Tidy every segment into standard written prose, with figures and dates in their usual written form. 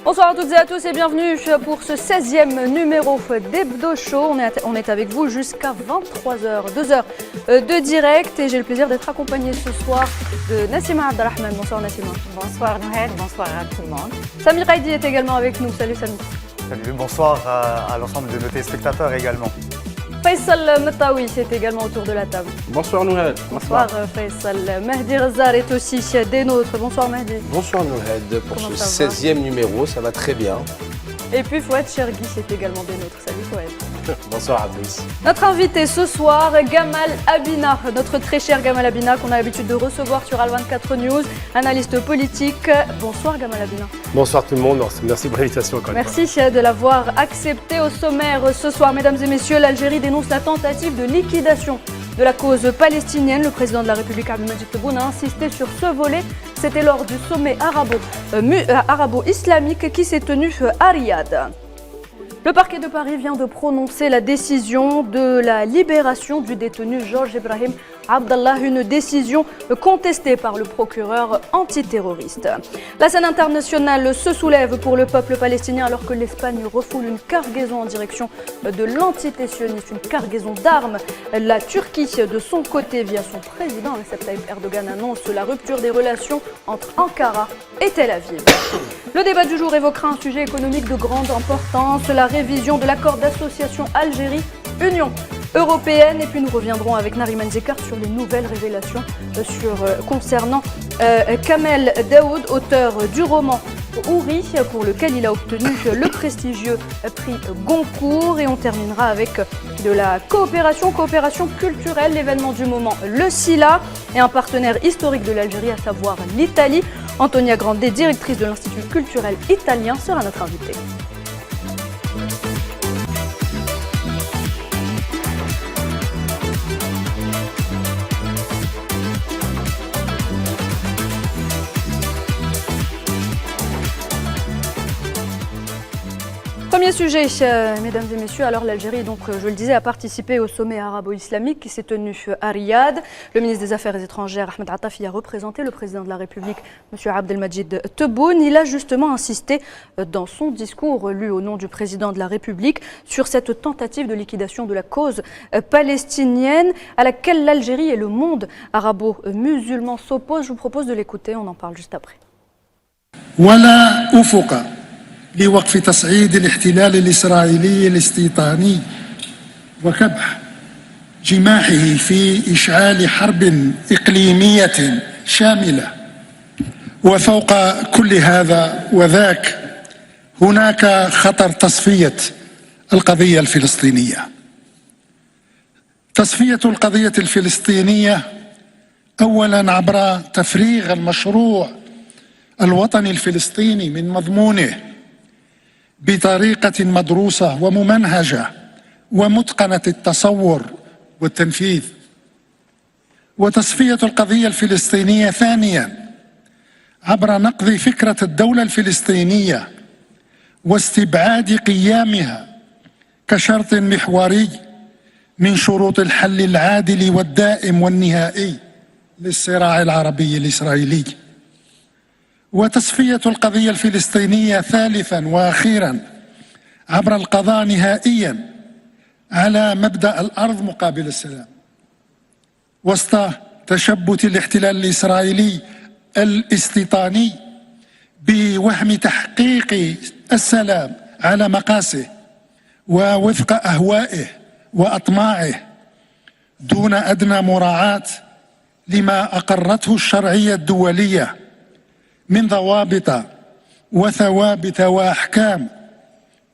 Bonsoir à toutes et à tous et bienvenue pour ce 16e numéro d'Hebdo Show. On est avec vous jusqu'à 23h, 2 heures de direct et j'ai le plaisir d'être accompagnée ce soir de Nassima Abdelrahman. Bonsoir Nassima. Bonsoir Noël, bonsoir à tout le monde. Samir Haïdi est également avec nous. Salut Samir. Salut, bonsoir à l'ensemble de nos téléspectateurs également. Faisal Metaoui est également autour de la table. Bonsoir Nouhed. Bonsoir Faisal. Mehdi Rezar est aussi des nôtres. Bonsoir Mehdi. Bonsoir Nouhed pour ce 16e numéro, ça va très bien. Et puis Fouad Chergui est également des nôtres. Salut Fouad. Bonsoir à tous. Notre invité ce soir, Gamal Abina, notre très cher Gamal Abina qu'on a l'habitude de recevoir sur Al24 News, analyste politique. Bonsoir Gamal Abina. Bonsoir tout le monde, merci pour l'invitation. Merci de l'avoir accepté. Au sommaire ce soir, mesdames et messieurs, l'Algérie dénonce la tentative de liquidation de la cause palestinienne. Le président de la République Abdelmadjid Tebboune a insisté sur ce volet. C'était lors du sommet arabo-islamique qui s'est tenu à Riyad. Le parquet de Paris vient de prononcer la décision de la libération du détenu Georges Ibrahim Abdallah, une décision contestée par le procureur antiterroriste. La scène internationale se soulève pour le peuple palestinien alors que l'Espagne refoule une cargaison en direction de l'antiterrorisme, une cargaison d'armes. La Turquie, de son côté, via son président Recep Tayyip Erdogan, annonce la rupture des relations entre Ankara et Tel Aviv. Le débat du jour évoquera un sujet économique de grande importance, la révision de l'accord d'association Algérie-Union européenne. Et puis nous reviendrons avec Nariman Zekar sur les nouvelles révélations concernant Kamel Daoud, auteur du roman Ouri, pour lequel il a obtenu le prestigieux prix Goncourt. Et on terminera avec de la coopération culturelle, l'événement du moment, le SILA, et un partenaire historique de l'Algérie, à savoir l'Italie. Antonia Grande, directrice de l'Institut culturel italien, sera notre invitée. Premier sujet, mesdames et messieurs, alors l'Algérie, donc je le disais, a participé au sommet arabo-islamique qui s'est tenu à Riyad. Le ministre des Affaires étrangères, Ahmed Attafi, a représenté le président de la République, M. Abdelmadjid Tebboune. Il a justement insisté dans son discours, lu au nom du président de la République, sur cette tentative de liquidation de la cause palestinienne à laquelle l'Algérie et le monde arabo-musulman s'opposent. Je vous propose de l'écouter, on en parle juste après. ولا أفق لوقف تصعيد الاحتلال الإسرائيلي الاستيطاني وكبح جماحه في إشعال حرب إقليمية شاملة. وفوق كل هذا وذاك هناك خطر تصفية القضية الفلسطينية. تصفية القضية الفلسطينية أولاً عبر تفريغ المشروع الوطني الفلسطيني من مضمونه بطريقة مدروسة وممنهجة ومتقنة التصور والتنفيذ. وتصفية القضية الفلسطينية ثانياً عبر نقض فكرة الدولة الفلسطينية واستبعاد قيامها كشرط محوري من شروط الحل العادل والدائم والنهائي للصراع العربي الإسرائيلي. وتصفية القضية الفلسطينية ثالثاً وأخيراً عبر القضاء نهائياً على مبدأ الأرض مقابل السلام وسط تشبت الاحتلال الإسرائيلي الاستيطاني بوهم تحقيق السلام على مقاسه ووفق أهوائه وأطماعه دون أدنى مراعاة لما أقرته الشرعية الدولية من ضوابط وثوابت وأحكام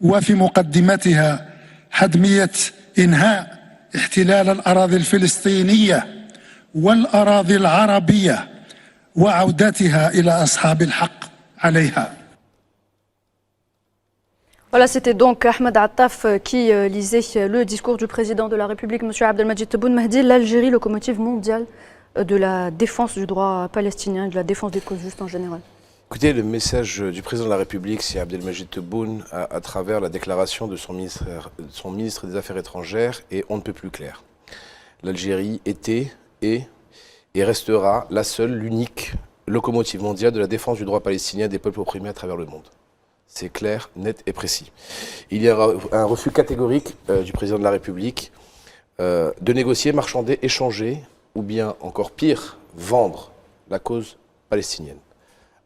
وفي مقدمتها حتمية إنهاء احتلال الأراضي الفلسطينية والأراضي العربية وعودتها إلى أصحاب الحق عليها. Voilà, c'était donc Ahmed Attaf qui lisait le discours du président de la République, M. Abdelmadjid Tebboune. Mehdi, l'Algérie, locomotive mondiale de la défense du droit palestinien et de la défense des causes justes en général. Écoutez, le message du président de la République, c'est Abdelmadjid Tebboune, à travers la déclaration de son ministre des Affaires étrangères, est on ne peut plus clair. L'Algérie était, est et restera la seule, l'unique locomotive mondiale de la défense du droit palestinien des peuples opprimés à travers le monde. C'est clair, net et précis. Il y a un refus catégorique du président de la République de négocier, marchander, échanger, ou bien, encore pire, vendre la cause palestinienne.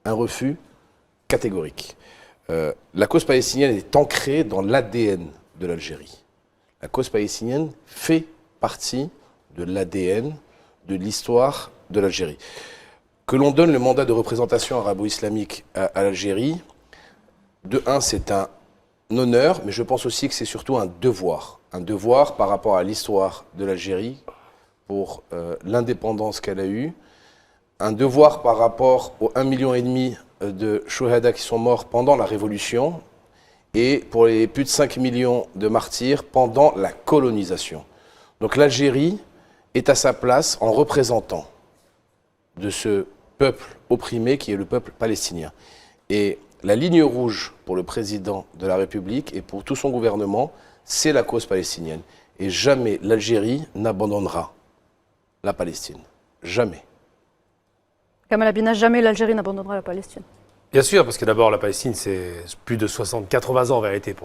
Un refus catégorique. La cause palestinienne est ancrée dans l'ADN de l'Algérie. La cause palestinienne fait partie de l'ADN de l'histoire de l'Algérie. Que l'on donne le mandat de représentation arabo-islamique à l'Algérie, de un, c'est un honneur, mais je pense aussi que c'est surtout un devoir. Un devoir par rapport à l'histoire de l'Algérie, pour l'indépendance qu'elle a eue, un devoir par rapport aux 1,5 million de chouhada qui sont morts pendant la Révolution, et pour les plus de 5 millions de martyrs pendant la colonisation. Donc l'Algérie est à sa place en représentant de ce peuple opprimé qui est le peuple palestinien. Et la ligne rouge pour le président de la République et pour tout son gouvernement, c'est la cause palestinienne. Et jamais l'Algérie n'abandonnera la Palestine. Jamais. Kamal Abina, jamais l'Algérie n'abandonnera la Palestine. Bien sûr, parce que d'abord, la Palestine, c'est plus de 80 ans en vérité,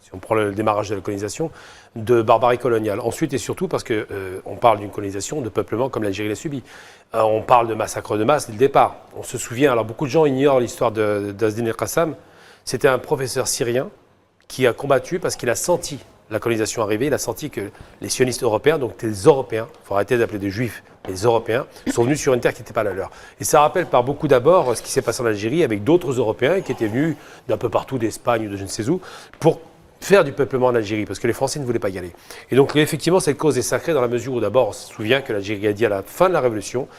si on prend le démarrage de la colonisation, de barbarie coloniale. Ensuite et surtout parce qu'on parle d'une colonisation, de peuplement comme l'Algérie l'a subi. On parle de massacre de masse dès le départ. On se souvient, alors beaucoup de gens ignorent l'histoire d'Azdin El-Qassam. C'était un professeur syrien qui a combattu parce qu'il a senti la colonisation arriver, il a senti que les sionistes européens, donc les Européens, il faut arrêter d'appeler des Juifs, les Européens, sont venus sur une terre qui n'était pas la leur. Et ça rappelle par beaucoup d'abord ce qui s'est passé en Algérie avec d'autres Européens qui étaient venus d'un peu partout, d'Espagne ou de je ne sais où, pour faire du peuplement en Algérie, parce que les Français ne voulaient pas y aller. Et donc effectivement, cette cause est sacrée dans la mesure où d'abord, on se souvient que l'Algérie a dit à la fin de la Révolution,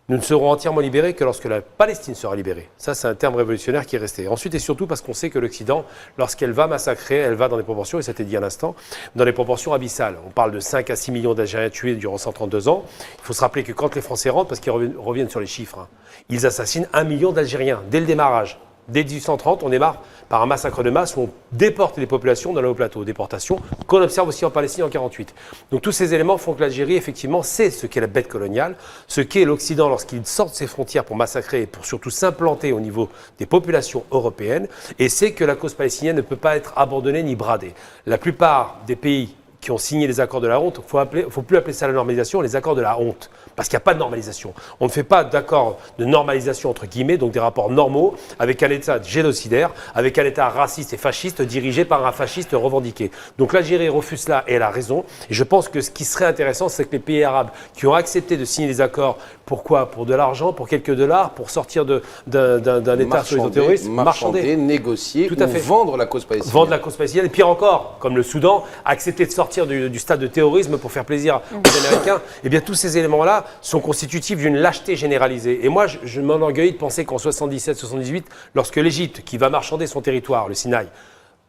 nous ne serons entièrement libérés que lorsque la Palestine sera libérée. Ça, c'est un terme révolutionnaire qui est resté. Ensuite et surtout parce qu'on sait que l'Occident, lorsqu'elle va massacrer, elle va dans des proportions, et ça a été dit à l'instant, dans des proportions abyssales. On parle de 5 à 6 millions d'Algériens tués durant 132 ans. Il faut se rappeler que quand les Français rentrent, parce qu'ils reviennent sur les chiffres, ils assassinent 1 million d'Algériens dès le démarrage. Dès 1830, on démarre par un massacre de masse où on déporte les populations dans le haut plateau. Déportation qu'on observe aussi en Palestine en 1948. Donc tous ces éléments font que l'Algérie, effectivement, sait ce qu'est la bête coloniale, ce qu'est l'Occident lorsqu'il sort de ses frontières pour massacrer et pour surtout s'implanter au niveau des populations européennes, et sait que la cause palestinienne ne peut pas être abandonnée ni bradée. La plupart des pays qui ont signé les accords de la honte, il ne faut plus appeler ça la normalisation, les accords de la honte, parce qu'il n'y a pas de normalisation. On ne fait pas d'accord de normalisation, entre guillemets, donc des rapports normaux, avec un État génocidaire, avec un État raciste et fasciste dirigé par un fasciste revendiqué. Donc l'Algérie refuse cela et elle a raison. Et je pense que ce qui serait intéressant, c'est que les pays arabes qui ont accepté de signer les accords, pourquoi ? Pour de l'argent, pour quelques dollars, pour sortir d'un État soi-disant terroriste, marchander, négocier, tout à fait. Vendre la cause palestinienne. Vendre la cause palestinienne, et pire encore, comme le Soudan, accepter de sortir du stade de terrorisme pour faire plaisir aux Américains. Eh bien, tous ces éléments-là sont constitutifs d'une lâcheté généralisée. Et moi, je m'enorgueillis de penser qu'en 77-78, lorsque l'Égypte, qui va marchander son territoire, le Sinaï,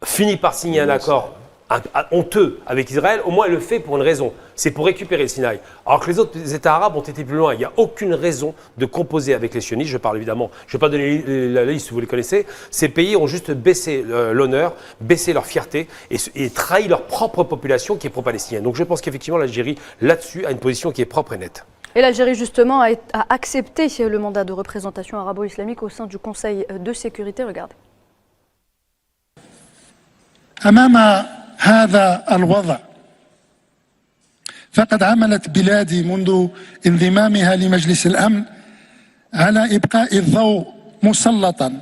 finit par signer un accord honteux avec Israël, au moins elle le fait pour une raison, c'est pour récupérer le Sinaï. Alors que les autres États arabes ont été plus loin. Il n'y a aucune raison de composer avec les sionistes. Je parle évidemment, je ne vais pas donner la liste, vous les connaissez. Ces pays ont juste baissé l'honneur, baissé leur fierté et trahi leur propre population qui est pro-palestinienne. Donc je pense qu'effectivement l'Algérie, là-dessus, a une position qui est propre et nette. Et l'Algérie, justement, a accepté le mandat de représentation arabo-islamique au sein du Conseil de sécurité. Regardez. هذا الوضع فقد عملت بلادي منذ انضمامها لمجلس الأمن على إبقاء الضوء مسلطا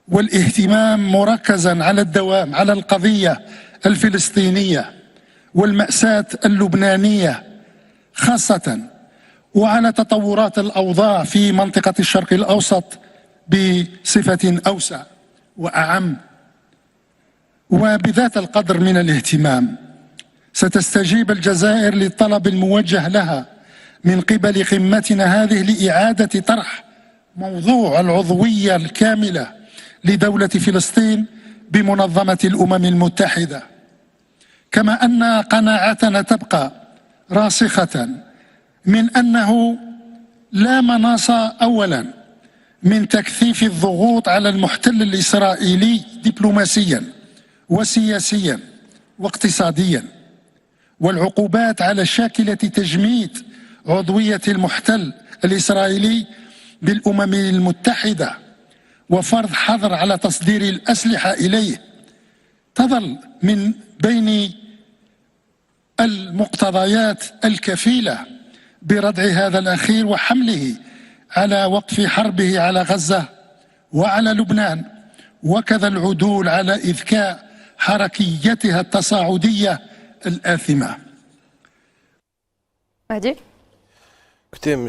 والاهتمام مركزا على الدوام على القضية الفلسطينية والمأساة اللبنانية خاصة وعلى تطورات الأوضاع في منطقة الشرق الأوسط بصفة أوسع وأعم. وبذات القدر من الاهتمام ستستجيب الجزائر للطلب الموجه لها من قبل قمتنا هذه لإعادة طرح موضوع العضوية الكاملة لدولة فلسطين بمنظمة الأمم المتحدة، كما أن قناعتنا تبقى راسخة من أنه لا مناص أولا من تكثيف الضغوط على المحتل الإسرائيلي دبلوماسيا وسياسيا واقتصاديا، والعقوبات على شاكلة تجميد عضوية المحتل الإسرائيلي بالأمم المتحدة، وفرض حظر على تصدير الأسلحة إليه تظل من بين المقتضيات الكفيلة بردع هذا الأخير وحمله على وقف حربه على غزة وعلى لبنان، وكذا العدول على إذكاء حركيتها التصاعدية الآثمة. Mahdi. Écoutez, M.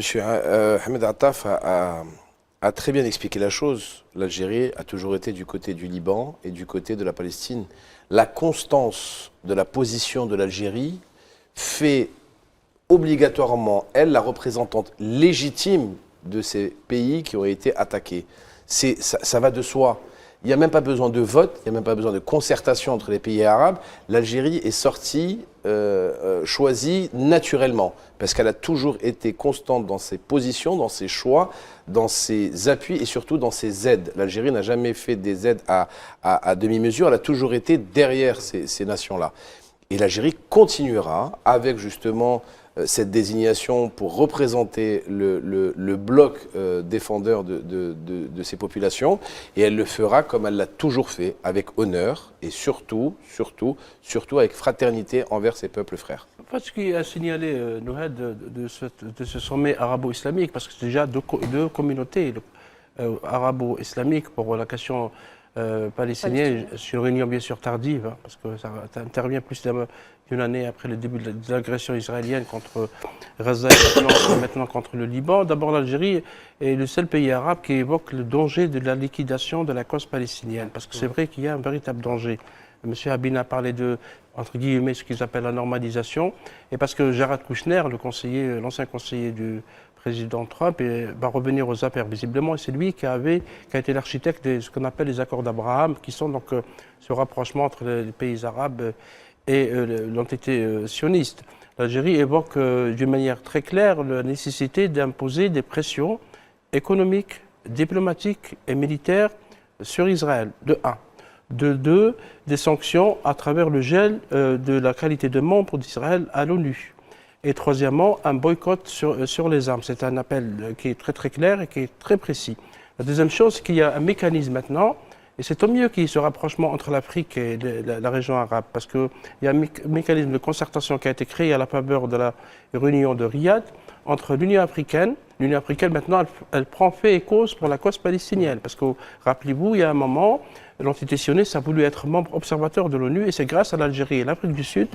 Ahmed Attaf a très bien expliqué la chose. L'Algérie a toujours été du côté du Liban et du côté de la Palestine. La constance de la position de l'Algérie fait obligatoirement, elle, la représentante légitime de ces pays qui ont été attaqués. Ça va de soi. Il n'y a même pas besoin de vote, il n'y a même pas besoin de concertation entre les pays arabes. L'Algérie est sortie, choisie naturellement, parce qu'elle a toujours été constante dans ses positions, dans ses choix, dans ses appuis et surtout dans ses aides. L'Algérie n'a jamais fait des aides à demi-mesure, elle a toujours été derrière ces nations-là. Et l'Algérie continuera avec justement cette désignation pour représenter le bloc défendeur de ces populations, et elle le fera comme elle l'a toujours fait, avec honneur et surtout avec fraternité envers ses peuples frères. En fait, ce qui a signalé Nouhed de ce sommet arabo-islamique, parce que c'est déjà deux communautés arabo-islamiques pour la question palestinienne, c'est une réunion bien sûr tardive, hein, parce que ça intervient plus d'une année après le début de l'agression israélienne contre Gaza et maintenant contre le Liban. D'abord, l'Algérie est le seul pays arabe qui évoque le danger de la liquidation de la cause palestinienne, parce que c'est vrai qu'il y a un véritable danger. M. Habib a parlé de, entre guillemets, ce qu'ils appellent la normalisation, et parce que Jared Kushner, l'ancien conseiller du président Trump, va revenir aux affaires visiblement, et c'est lui qui a été l'architecte de ce qu'on appelle les accords d'Abraham, qui sont donc ce rapprochement entre les pays arabes et l'entité sioniste. L'Algérie évoque d'une manière très claire la nécessité d'imposer des pressions économiques, diplomatiques et militaires sur Israël, de 1. De 2, des sanctions à travers le gel de la qualité de membre d'Israël à l'ONU. Et troisièmement, un boycott sur les armes. C'est un appel qui est très très clair et qui est très précis. La deuxième chose, c'est qu'il y a un mécanisme maintenant, et c'est au mieux qu'il y ait ce rapprochement entre l'Afrique et la région arabe, parce qu'il y a un mécanisme de concertation qui a été créé à la faveur de la réunion de Riyad entre l'Union africaine. L'Union africaine, maintenant, elle prend fait et cause pour la cause palestinienne, parce que, rappelez-vous, il y a un moment, l'entité sioniste a voulu être membre observateur de l'ONU, et c'est grâce à l'Algérie et l'Afrique du Sud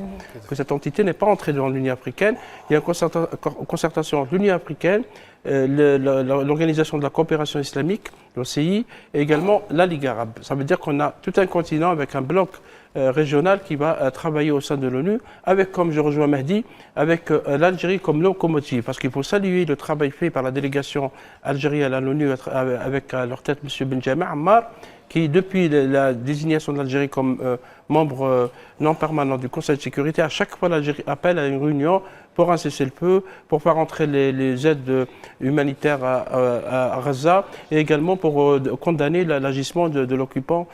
que cette entité n'est pas entrée dans l'Union africaine. Il y a une concertation entre l'Union africaine, l'Organisation de la coopération islamique, l'OCI, et également la Ligue arabe. Ça veut dire qu'on a tout un continent avec un bloc régional qui va travailler au sein de l'ONU, avec, comme je rejoins Mahdi, avec l'Algérie comme locomotive, parce qu'il faut saluer le travail fait par la délégation algérienne à l'ONU avec à leur tête M. Benjamin Ammar, qui, depuis la désignation de l'Algérie comme membre non permanent du Conseil de sécurité, à chaque fois l'Algérie appelle à une réunion pour un cessez-le-feu, pour faire entrer les aides humanitaires à Gaza, et également pour condamner l'agissement de l'occupant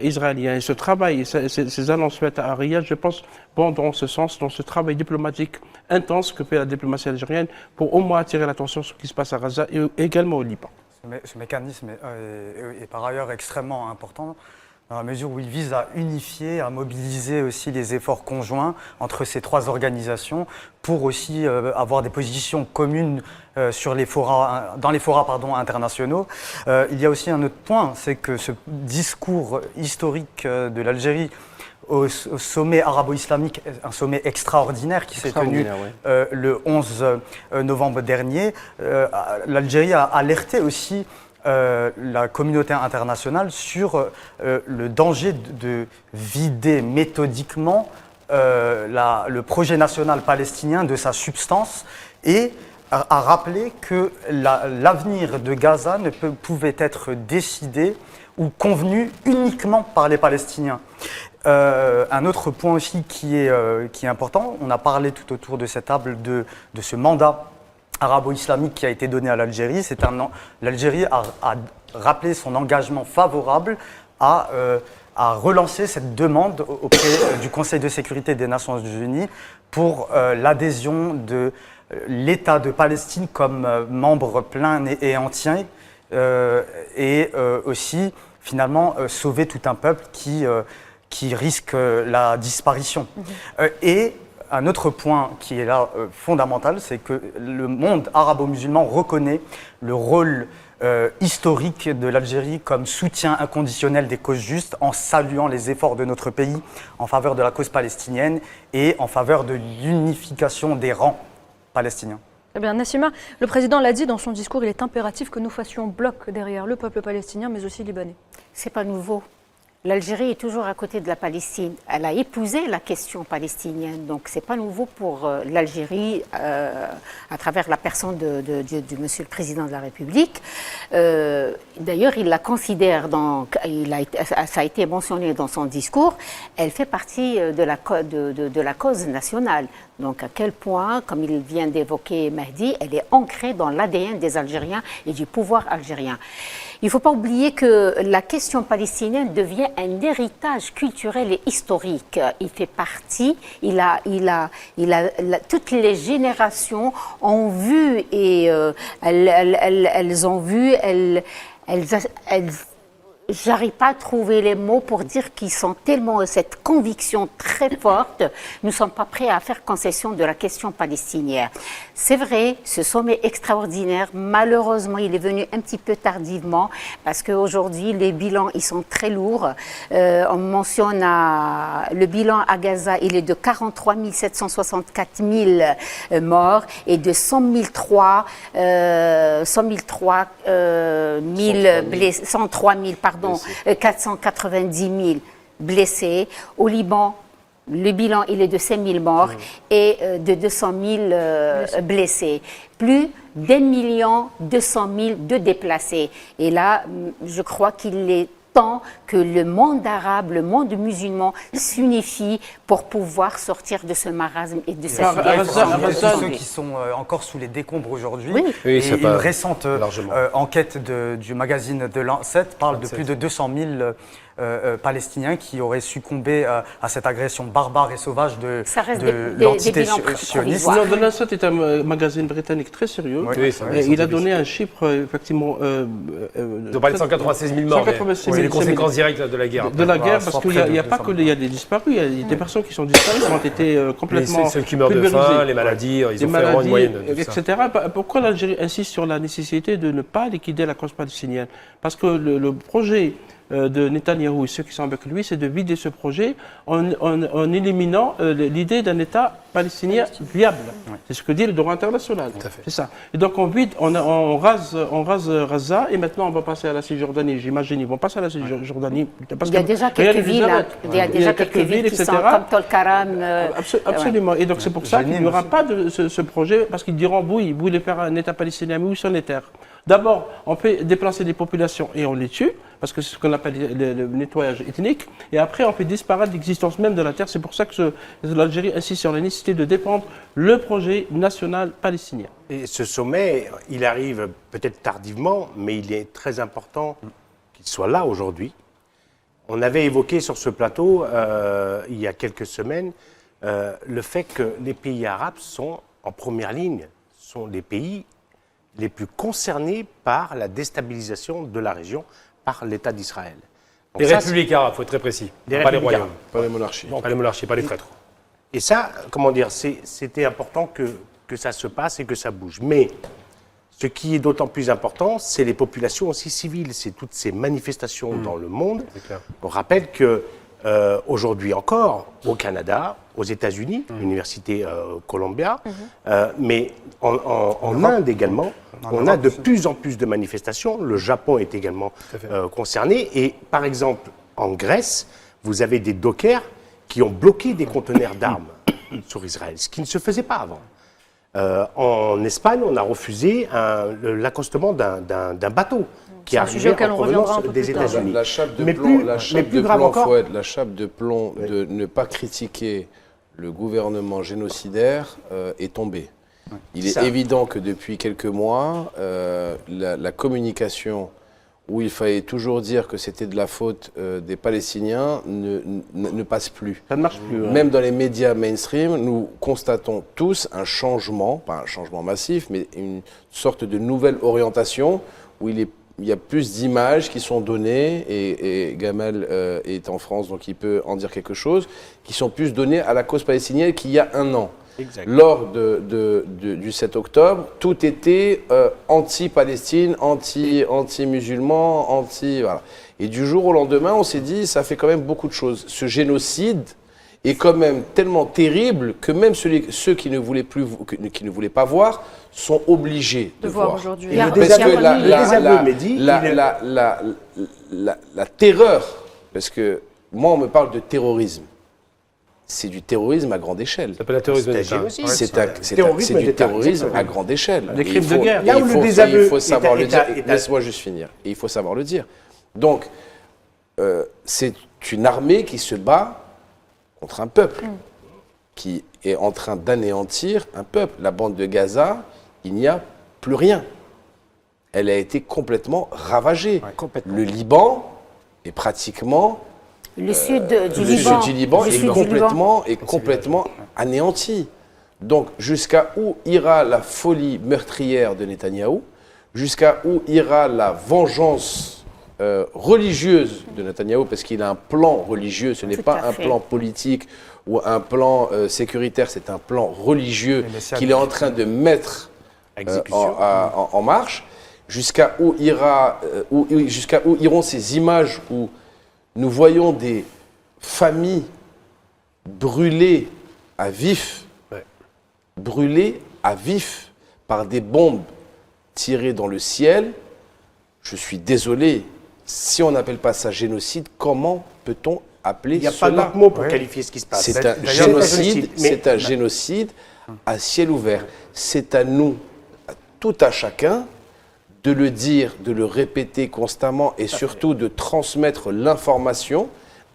israélien. Et ce travail, ces annonces faites à Riyad, je pense, vont dans ce sens, dans ce travail diplomatique intense que fait la diplomatie algérienne pour au moins attirer l'attention sur ce qui se passe à Gaza et également au Liban. Ce mécanisme est par ailleurs extrêmement important dans la mesure où il vise à unifier, à mobiliser aussi les efforts conjoints entre ces trois organisations pour aussi avoir des positions communes dans les forats internationaux. Il y a aussi un autre point, c'est que ce discours historique de l'Algérie au sommet arabo-islamique, un sommet extraordinaire qui s'est tenu le 11 novembre dernier. L'Algérie a alerté aussi la communauté internationale sur le danger de vider méthodiquement le projet national palestinien de sa substance, et a rappelé que l'avenir de Gaza ne pouvait être décidé ou convenu uniquement par les Palestiniens. Un autre point aussi qui est important, on a parlé tout autour de cette table de ce mandat arabo-islamique qui a été donné à l'Algérie. L'Algérie a rappelé son engagement favorable à relancer cette demande auprès du Conseil de sécurité des Nations Unies pour l'adhésion de l'État de Palestine comme membre plein et entier et aussi finalement sauver tout un peuple qui risque la disparition. Et un autre point qui est là fondamental, c'est que le monde arabo-musulman reconnaît le rôle historique de l'Algérie comme soutien inconditionnel des causes justes, en saluant les efforts de notre pays en faveur de la cause palestinienne et en faveur de l'unification des rangs palestiniens. Eh bien, Nassima, le président l'a dit dans son discours, il est impératif que nous fassions bloc derrière le peuple palestinien, mais aussi libanais. C'est pas nouveau. L'Algérie est toujours à côté de la Palestine. Elle a épousé la question palestinienne, donc c'est pas nouveau pour l'Algérie à travers la personne du Monsieur le Président de la République. D'ailleurs, il la considère, ça a été mentionné dans son discours, elle fait partie de la cause nationale. Donc à quel point, comme il vient d'évoquer Mahdi, elle est ancrée dans l'ADN des Algériens et du pouvoir algérien. Il ne faut pas oublier que la question palestinienne devient un héritage culturel et historique. Il fait partie, toutes les générations ont vu et elles ont vu, j'arrive pas à trouver les mots pour dire qu'ils sont tellement cette conviction très forte. Nous ne sommes pas prêts à faire concession de la question palestinienne. C'est vrai, ce sommet extraordinaire, malheureusement, il est venu un petit peu tardivement parce qu'aujourd'hui, les bilans, ils sont très lourds. On mentionne le bilan à Gaza, il est de 43 764 000 morts et de 103 490 000 blessés. Au Liban, le bilan il est de 5 000 morts et de 200 000 blessés. Plus d'1 200 000 de déplacés. Et là, je crois qu'il est temps que le monde arabe, le monde musulman s'unifie pour pouvoir sortir de ce marasme et de cette situation. Ceux qui sont encore sous les décombres aujourd'hui. Oui. Et une récente enquête du magazine de Lancet parle de plus de 200 000 Palestiniens qui auraient succombé à cette agression barbare et sauvage de l'entité sioniste. The Lancet est un magazine britannique très sérieux. Oui, il a donné un chiffre, effectivement... Ils ont parlé de 196 000 morts, c'est les conséquences directes de la guerre. De la guerre, parce qu'il n'y a pas que des disparus, il y a des personnes qui sont disparues, qui ont été complètement ceux qui meurent de faim, les maladies, ils ont fait vraiment une moyenne de tout ça. etc. Pourquoi l'Algérie insiste sur la nécessité de ne pas liquider la cause palestinienne? Parce que le projet de Netanyahou et ceux qui sont avec lui, c'est de vider ce projet en éliminant l'idée d'un État palestinien viable. C'est ce que dit le droit international. C'est ça. Et donc on vide, on rase Gaza et maintenant on va passer à la Cisjordanie. J'imagine ils vont passer à la Cisjordanie. Il y a déjà quelques villes, qui sont comme Tolkaram. Absolument. Et donc c'est pour ça qu'il n'y aura pas de ce projet, parce qu'ils diront oui, vous voulez faire un État palestinien, mais où sont les terres? D'abord, on peut déplacer des populations et on les tue, parce que c'est ce qu'on appelle le nettoyage ethnique, et après on fait disparaître l'existence même de la terre. C'est pour ça que l'Algérie insiste sur la nécessité de défendre le projet national palestinien. Et ce sommet, il arrive peut-être tardivement, mais il est très important qu'il soit là aujourd'hui. On avait évoqué sur ce plateau, il y a quelques semaines, le fait que les pays arabes sont en première ligne, sont les pays les plus concernés par la déstabilisation de la région par l'État d'Israël. Les républiques arabes, il faut être très précis. Pas les royaumes. Pas les monarchies. Pas les monarchies, pas les traîtres. Et ça, comment dire, c'était important que ça se passe et que ça bouge. Mais ce qui est d'autant plus important, c'est les populations aussi civiles, c'est toutes ces manifestations dans le monde. On rappelle que aujourd'hui encore, au Canada, aux États-Unis, l'université Columbia, mais en Inde également, on a de plus en plus de manifestations. Le Japon est également concerné. Et par exemple, en Grèce, vous avez des dockers qui ont bloqué des conteneurs d'armes sur Israël, ce qui ne se faisait pas avant. En Espagne, on a refusé l'accostement d'un bateau qui arrivait en provenance des États-Unis. La chape de plomb de ne pas critiquer le gouvernement génocidaire est tombée. Il est évident que depuis quelques mois, la communication où il fallait toujours dire que c'était de la faute des Palestiniens ne passe plus. Ça ne marche plus. Même dans les médias mainstream, nous constatons tous un changement, pas un changement massif, mais une sorte de nouvelle orientation où il est il y a plus d'images qui sont données, et Gamal est en France, donc il peut en dire quelque chose, qui sont plus données à la cause palestinienne qu'il y a un an. Exact. Lors du 7 octobre, tout était anti-Palestine, anti-musulman, voilà. Et du jour au lendemain, on s'est dit, ça fait quand même beaucoup de choses. Ce génocide est quand même tellement terrible que même ceux qui ne voulaient pas voir sont obligés de voir. aujourd'hui. Il y a- Parce que la la terreur, parce que moi on me parle de terrorisme, c'est du terrorisme à grande échelle. Ça s'appelle la terrorisme C'est un d'État. génocide. C'est Terrorisme du d'État, terrorisme exactement. à grande échelle. Des Et crimes de guerre. Là où le désaveu il faut savoir le dire. est- Laisse-moi juste finir. Et il faut savoir le dire. Donc, c'est une armée qui se bat contre un peuple, qui est en train d'anéantir un peuple. La bande de Gaza, il n'y a plus rien. Elle a été complètement ravagée. complètement. Le Liban est pratiquement Le sud du le Liban, sud du Liban le est sud du Liban. complètement anéanti. Donc, jusqu'à où ira la folie meurtrière de Netanyahou? Jusqu'à où ira la vengeance religieuse de Netanyahou? Parce qu'il a un plan religieux, ce n'est Tout pas à un fait. plan politique ou un plan sécuritaire, c'est un plan religieux qu'il est en train de mettre Exécution. en marche. Jusqu'à où jusqu'à où iront ces images où nous voyons des familles brûlées à vif, Ouais. brûlées à vif par des bombes tirées dans le ciel. Je suis désolé, si on n'appelle pas ça génocide, comment peut-on appeler Il n'y a pas cela? d'autre mot pour qualifier ce qui se passe. C'est un D'ailleurs, génocide, mais- c'est un génocide à ciel ouvert. C'est à nous, à tout à chacun, de le dire, de le répéter constamment et surtout de transmettre l'information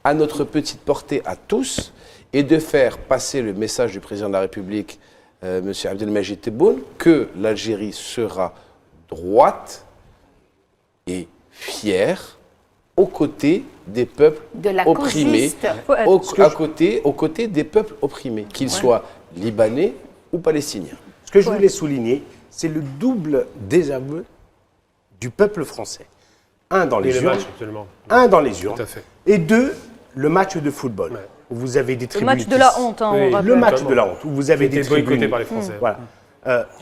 à notre petite portée à tous et de faire passer le message du président de la République, M. Abdelmajid Tebboune, que l'Algérie sera droite et fière aux côtés des peuples De la opprimés, cosiste. Faut être- aux côtés des peuples opprimés, qu'ils soient libanais ou palestiniens. Ce que je voulais souligner, c'est le double désaveu du peuple français. Un dans Et les le urnes, match, absolument. un dans les urnes, Tout à fait. et deux, le match de football. Ouais. Où vous avez des Le tribunes match de qui- la honte, hein, Oui, on le rappelle. Le match Totalement. de la honte, où vous avez des C'était boycotté tribunes. par les Français. Voilà.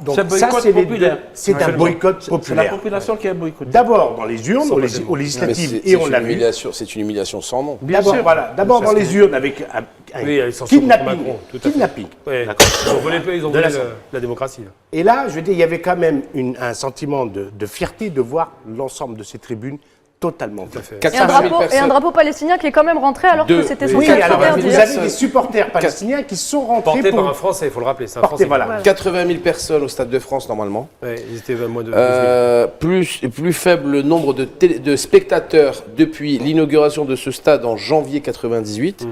Donc C'est un ça, boycott c'est les populaire. deux. C'est un boycott C'est la populaire. population qui a boycotté. D'abord dans les urnes, aux Complètement. Mais législatives, c'est et on l'a vu. c'est une humiliation sans nom. Bien D'abord, sûr. voilà, d'abord dans les urnes avec un Oui, ils s'en sortent contre kidnapping. Macron, tout à fait. Kidnapping. Ouais. D'accord. Ils ont volé ils ont De la volé sorte. la démocratie. là. Et là, je veux dire, il y avait quand même un sentiment de fierté de voir l'ensemble de ces tribunes totalement Tout à vides. fait. Et un, 80 000 drapeau, et un personnes. drapeau palestinien qui est quand même rentré alors Deux. que c'était Oui, censé Oui, être alors interdit. vous avez des supporters palestiniens qui sont rentrés 'Porté pour par un Français, il faut le rappeler. C'est un porter, Français. voilà. 80 000 personnes au Stade de France, normalement. Ouais, ils étaient moins de 12 000. Plus faible nombre de spectateurs depuis l'inauguration de ce stade en janvier 98.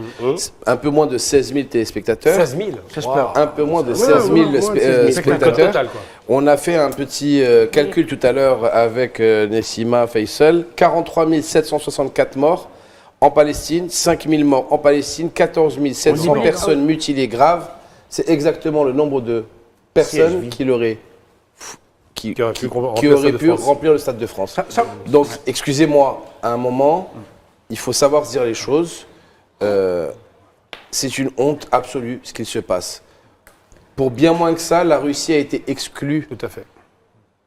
Un peu moins de 16 000 téléspectateurs. 16 000. J'espère. Un peu moins de Ouais, 16 000 ouais, 16 000 spectateurs. total, quoi. On a fait un petit calcul tout à l'heure avec Nessima Faisal. 43 764 morts en Palestine, 5 000 morts en Palestine, 14 700 personnes mutilées graves. C'est exactement le nombre de personnes Siège qui l'auraient Qui aurait pu remplir qui le auraient Stade de pu France. remplir le Stade de France. Donc, excusez-moi, à un moment, il faut savoir se dire les choses. C'est une honte absolue ce qu'il se passe. Pour bien moins que ça, la Russie a été exclue. Tout à fait.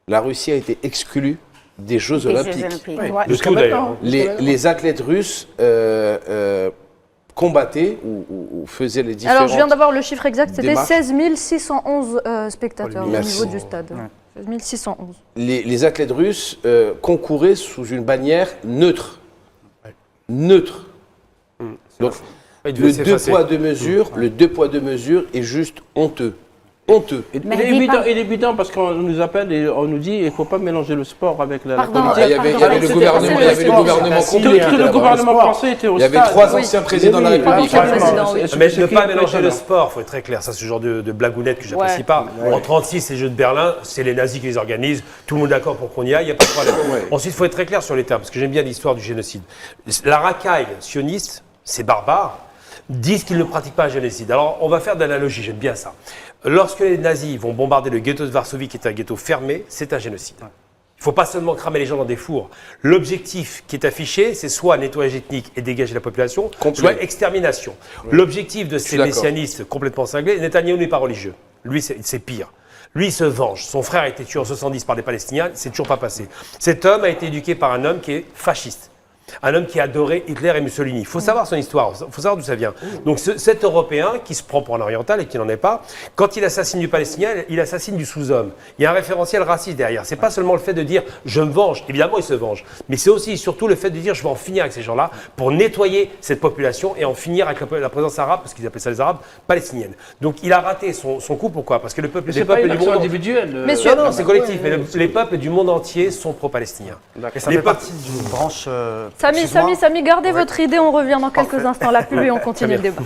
La Russie a été exclue des Jeux Des Jeux Olympiques. Olympiques. Ouais. Ouais. De tout d'ailleurs. Les athlètes russes combattaient ou faisaient les différentes... Alors je viens d'avoir le chiffre exact, c'était démarches. 16 611 spectateurs au Merci. niveau du stade. 16 611. Les athlètes russes concouraient sous une bannière neutre. Neutre. Donc, Il devait le s'effacer. le deux poids deux mesures est juste honteux. Honteux. Il Mais est dis évident, pas- il est évident parce qu'on nous appelle et on nous dit qu'il ne faut pas mélanger le sport avec la Pardon, politique. Il y avait le C'était- gouvernement, il y avait le c'était- gouvernement c'était- complet. Tout le gouvernement français était au Il y avait stade. 3 anciens présidents de la Oui, République. anciens présidents, oui. Mais Ce ne qui pas est mélanger le étonnant. sport, il faut être très clair. Ça, c'est ce genre de blagounette que j'apprécie pas. En 36, les Jeux de Berlin, c'est les nazis qui les organisent. Tout le monde est d'accord pour qu'on y aille, il n'y a pas de problème. Ensuite, il faut être très clair sur les termes, parce que j'aime bien l'histoire du génocide. La racaille sioniste, c'est barbare, disent qu'ils ne pratiquent pas un génocide. Alors, on va faire de l'analogie, j'aime bien ça. Lorsque les nazis vont bombarder le ghetto de Varsovie, qui est un ghetto fermé, c'est un génocide. Il ne faut pas seulement cramer les gens dans des fours. L'objectif qui est affiché, c'est soit nettoyage ethnique et dégager la population, soit extermination. L'objectif de ces messianistes complètement cinglés, Netanyahou n'est pas religieux. Lui, c'est pire. Lui, il se venge. Son frère a été tué en 70 par des Palestiniens, c'est toujours pas passé. Cet homme a été éduqué par un homme qui est fasciste. Un homme qui a adoré Hitler et Mussolini. Il faut savoir son histoire, il faut savoir d'où ça vient. Donc cet Européen qui se prend pour un oriental et qui n'en est pas, quand il assassine du Palestinien, il assassine du sous-homme. Il y a un référentiel raciste derrière. C'est pas seulement le fait de dire je me venge, évidemment il se venge, mais c'est aussi et surtout le fait de dire je vais en finir avec ces gens-là pour nettoyer cette population et en finir avec la présence arabe, parce qu'ils appellent ça les Arabes, palestiniennes. Donc il a raté son coup, pourquoi? Parce que les peuples du monde individuel. Messieurs, non, c'est collectif, mais les peuples du monde entier sont pro-palestiniens. Et ça fait partie d'une branche... Samy, gardez votre idée, on revient dans quelques instants. La pub et on continue le débat.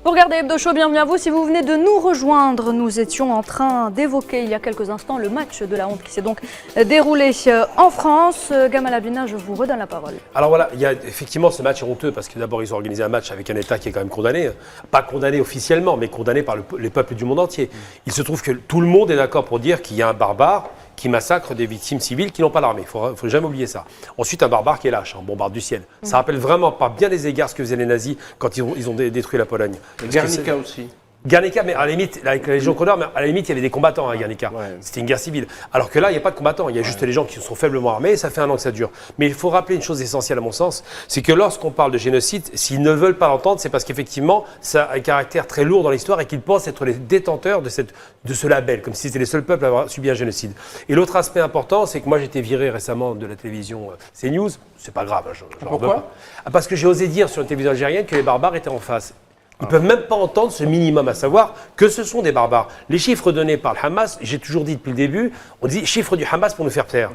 Vous regardez Hebdo Show, bienvenue à vous. Si vous venez de nous rejoindre, nous étions en train d'évoquer il y a quelques instants le match de la honte qui s'est donc déroulé en France. Gamal Abina, je vous redonne la parole. Alors voilà, il y a effectivement ce match honteux parce que d'abord ils ont organisé un match avec un État qui est quand même condamné, pas condamné officiellement, mais condamné par les peuples du monde entier. Il se trouve que tout le monde est d'accord pour dire qu'il y a un barbare qui massacre des victimes civiles qui n'ont pas l'armée. Il ne faut jamais oublier ça. Ensuite, un barbare qui est lâche, un bombarde du ciel. Ça rappelle vraiment par bien des égards ce que faisaient les nazis quand ils ont détruit la Pologne. Guernica aussi. Guernica, mais à la limite, avec la Légion d'honneur, mais à la limite, il y avait des combattants à Guernica. Ouais. C'était une guerre civile. Alors que là, il n'y a pas de combattants, il y a juste les gens qui sont faiblement armés, et ça fait 1 an que ça dure. Mais il faut rappeler une chose essentielle à mon sens, c'est que lorsqu'on parle de génocide, s'ils ne veulent pas l'entendre, c'est parce qu'effectivement, ça a un caractère très lourd dans l'histoire et qu'ils pensent être les détenteurs de ce label, comme si c'était les seuls peuples à avoir subi un génocide. Et l'autre aspect important, c'est que moi, j'ai été viré récemment de la télévision CNews. C'est pas grave. Pourquoi ? Parce que j'ai osé dire sur une télévision algérienne que les barbares étaient en face. Ils ne peuvent même pas entendre ce minimum, à savoir que ce sont des barbares. Les chiffres donnés par le Hamas, j'ai toujours dit depuis le début, on dit chiffres du Hamas pour nous faire taire.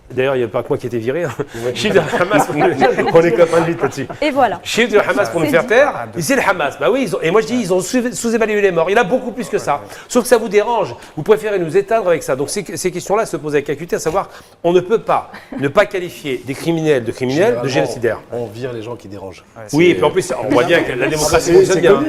D'ailleurs, il n'y a pas que moi qui ai été viré. Chiffre du Hamas pour nous faire taire. On est copains de vite là-dessus. Et voilà. Chiffre du Hamas pour nous faire taire. C'est le Hamas. Bah oui, et moi je dis, ils ont sous-évalué les morts. Il y en a beaucoup plus que ça. Sauf que ça vous dérange. Vous préférez nous éteindre avec ça. Donc ces questions-là se posent avec acuité, à savoir, on ne peut pas ne pas qualifier des criminels de génocidaires. On vire les gens qui dérangent. Oui, et puis en plus, on voit bien que la démocratie fonctionne bien.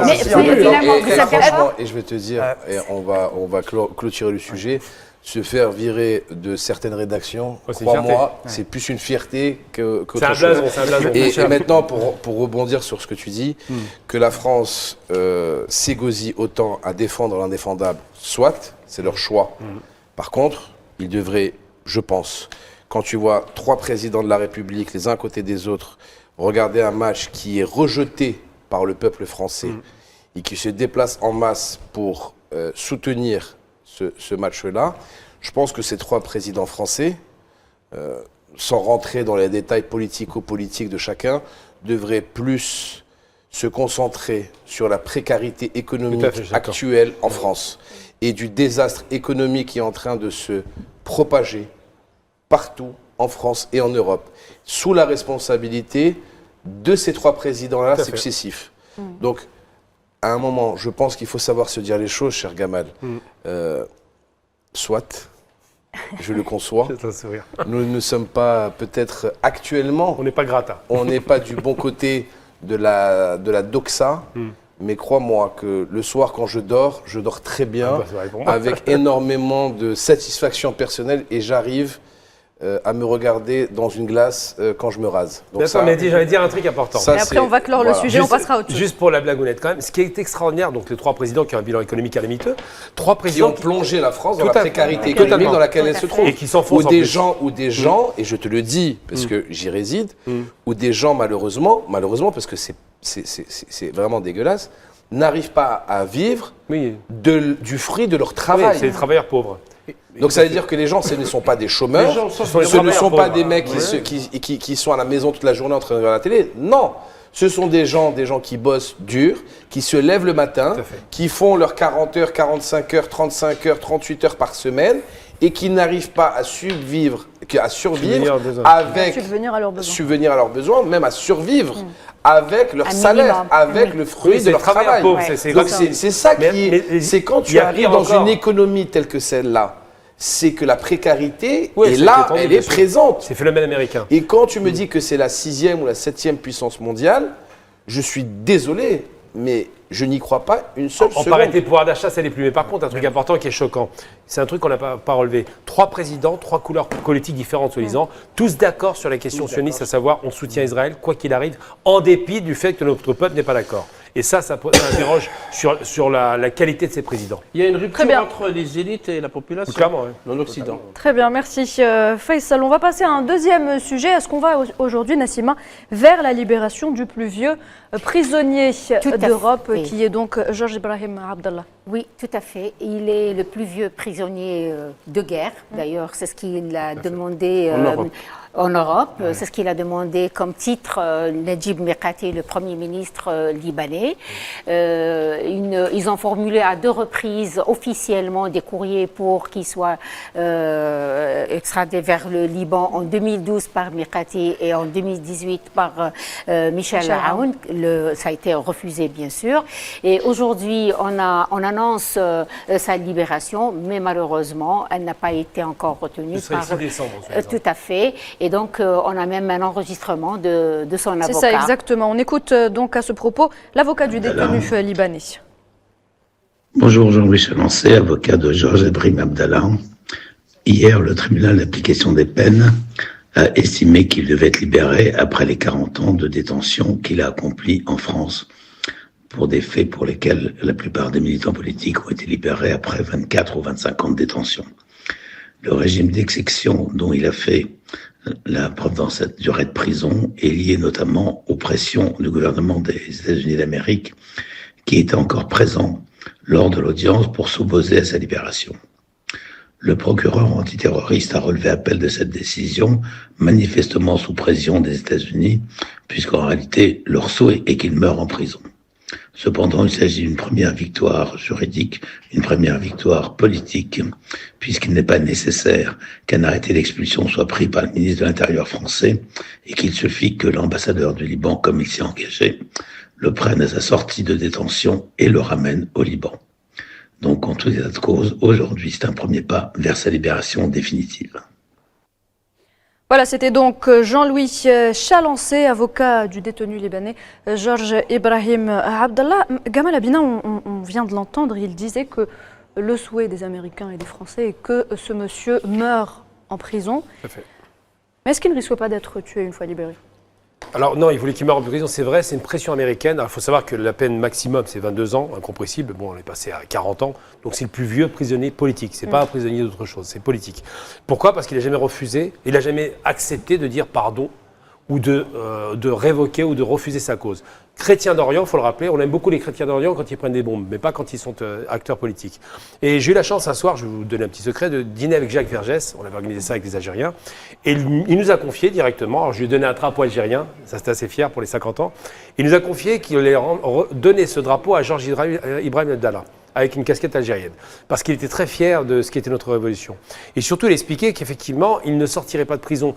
Mais finalement, vous savez Franchement, et je vais te dire, et on va clôturer le sujet. Se faire virer de certaines rédactions, crois-moi, c'est plus une fierté qu'autre chose. C'est un blason. Et maintenant, pour rebondir sur ce que tu dis, que la France s'égosille autant à défendre l'indéfendable, soit, c'est leur choix. Par contre, ils devraient, je pense, quand tu vois 3 présidents de la République, les uns à côté des autres, regarder un match qui est rejeté par le peuple français et qui se déplace en masse pour soutenir ce match-là, je pense que ces 3 présidents français, sans rentrer dans les détails politico-politiques de chacun, devraient plus se concentrer sur la précarité économique actuelle en France et du désastre économique qui est en train de se propager partout en France et en Europe, sous la responsabilité de ces 3 présidents-là successifs. Donc, à un moment, je pense qu'il faut savoir se dire les choses, cher Gamal. Soit, je le conçois. Nous ne sommes pas, peut-être actuellement... On n'est pas gratin. On n'est pas du bon côté de la doxa. Mais crois-moi que le soir, quand je dors très bien, avec énormément de satisfaction personnelle, et j'arrive à me regarder dans une glace quand je me rase. Donc ça, mais j'allais dire un truc important. Et après, on va clore le sujet, on passera à autre chose. Juste pour la blagounette quand même, ce qui est extraordinaire, donc les 3 présidents qui ont un bilan économique calamiteux, 3 présidents qui ont plongé la France dans la précarité économique dans laquelle elle se trouve. Et qui s'enfoncent ou des gens, et je te le dis parce que j'y réside, ou des gens malheureusement parce que c'est vraiment dégueulace, n'arrivent pas à vivre du fruit de leur travail. Oui, c'est des travailleurs pauvres. Donc ça veut dire que les gens, ce ne sont pas des chômeurs, ce ne sont pas des mecs qui sont à la maison toute la journée en train de regarder la télé. Non, ce sont des gens qui bossent dur, qui se lèvent le matin, qui font leurs 40 heures, 45 heures, 35 heures, 38 heures par semaine et qui n'arrivent pas à survivre avec subvenir à leurs besoins, même à survivre avec leur salaire, avec le fruit de leur travail. Donc c'est ça qui est, c'est quand tu arrives dans une économie telle que celle-là, c'est que la précarité Oui, est c'est là, étendu, elle bien est sûr. présente. C'est phénomène américain. Et quand tu me dis que c'est la 6e ou la 7e puissance mondiale, je suis désolé, mais je n'y crois pas une seule En seconde. parité de pouvoir d'achat, ça n'est plus. Mais par contre, un truc important qui est choquant, c'est un truc qu'on n'a pas relevé. 3 présidents, 3 couleurs politiques différentes, soi-disant, tous d'accord sur la question sioniste, à savoir on soutient Israël, quoi qu'il arrive, en dépit du fait que notre peuple n'est pas d'accord. Et ça interroge sur la qualité de ces présidents. Il y a une Très rupture bien. entre les élites et la population Clairement, oui. dans l'Occident. Très bien, merci Faisal. On va passer à un deuxième sujet. Est-ce qu'on va aujourd'hui, Nassima, vers la libération du plus vieux prisonnier à d'Europe, fait. qui est donc Georges Ibrahim Abdallah? Oui, tout à fait. Il est le plus vieux prisonnier de guerre. D'ailleurs, c'est ce qu'il a demandé en Europe. C'est ce qu'il a demandé comme titre Najib Mikati, le Premier ministre libanais. Ils ont formulé à 2 reprises officiellement des courriers pour qu'il soit extradé vers le Liban en 2012 par Mikati et en 2018 par Michel Aoun. Ça a été refusé, bien sûr. Et aujourd'hui, on annonce sa libération, mais malheureusement, elle n'a pas été encore retenue. Ce serait le 6 décembre. Tout à fait. Et donc, on a même un enregistrement de son avocat. C'est ça, exactement. On écoute donc à ce propos l'avocat du détenu libanais. Bonjour, Jean-Louis Chalancé, avocat de Georges Ibrahim Abdallah. Hier, le tribunal d'application des peines a estimé qu'il devait être libéré après les 40 ans de détention qu'il a accomplis en France pour des faits pour lesquels la plupart des militants politiques ont été libérés après 24 ou 25 ans de détention. Le régime d'exception dont il a fait la preuve dans cette durée de prison est lié notamment aux pressions du gouvernement des États-Unis d'Amérique qui était encore présent lors de l'audience pour s'opposer à sa libération. Le procureur antiterroriste a relevé appel de cette décision, manifestement sous pression des États-Unis, puisqu'en réalité, leur souhait est qu'il meure en prison. Cependant, il s'agit d'une première victoire juridique, une première victoire politique, puisqu'il n'est pas nécessaire qu'un arrêté d'expulsion soit pris par le ministre de l'Intérieur français et qu'il suffit que l'ambassadeur du Liban, comme il s'y est engagé, le prenne à sa sortie de détention et le ramène au Liban. Donc, en tout état de cause, aujourd'hui, c'est un premier pas vers sa libération définitive. Voilà, c'était donc Jean-Louis Chalancé, avocat du détenu libanais Georges Ibrahim Abdallah. Gamal Abina, on vient de l'entendre, il disait que le souhait des Américains et des Français est que ce monsieur meure en prison. Tout à fait. Mais est-ce qu'il ne risque pas d'être tué une fois libéré? Alors non, il voulait qu'il meure en prison, c'est vrai, c'est une pression américaine. Alors, il faut savoir que la peine maximum, c'est 22 ans, incompressible. Bon, on est passé à 40 ans, donc c'est le plus vieux prisonnier politique. C'est pas un prisonnier d'autre chose, c'est politique. Pourquoi? Parce qu'il n'a jamais refusé, il n'a jamais accepté de dire pardon ou de révoquer ou de refuser sa cause. Chrétien d'Orient, il faut le rappeler, on aime beaucoup les chrétiens d'Orient quand ils prennent des bombes, mais pas quand ils sont acteurs politiques. Et j'ai eu la chance un soir, je vais vous donner un petit secret, de dîner avec Jacques Vergès, on avait organisé ça avec des Algériens, et il nous a confié directement, alors je lui ai donné un drapeau algérien, ça c'était assez fier pour les 50 ans, il nous a confié qu'il allait donner ce drapeau à Georges Ibrahim Abdallah, avec une casquette algérienne, parce qu'il était très fier de ce qu'était notre révolution. Et surtout, il expliquait qu'effectivement, il ne sortirait pas de prison.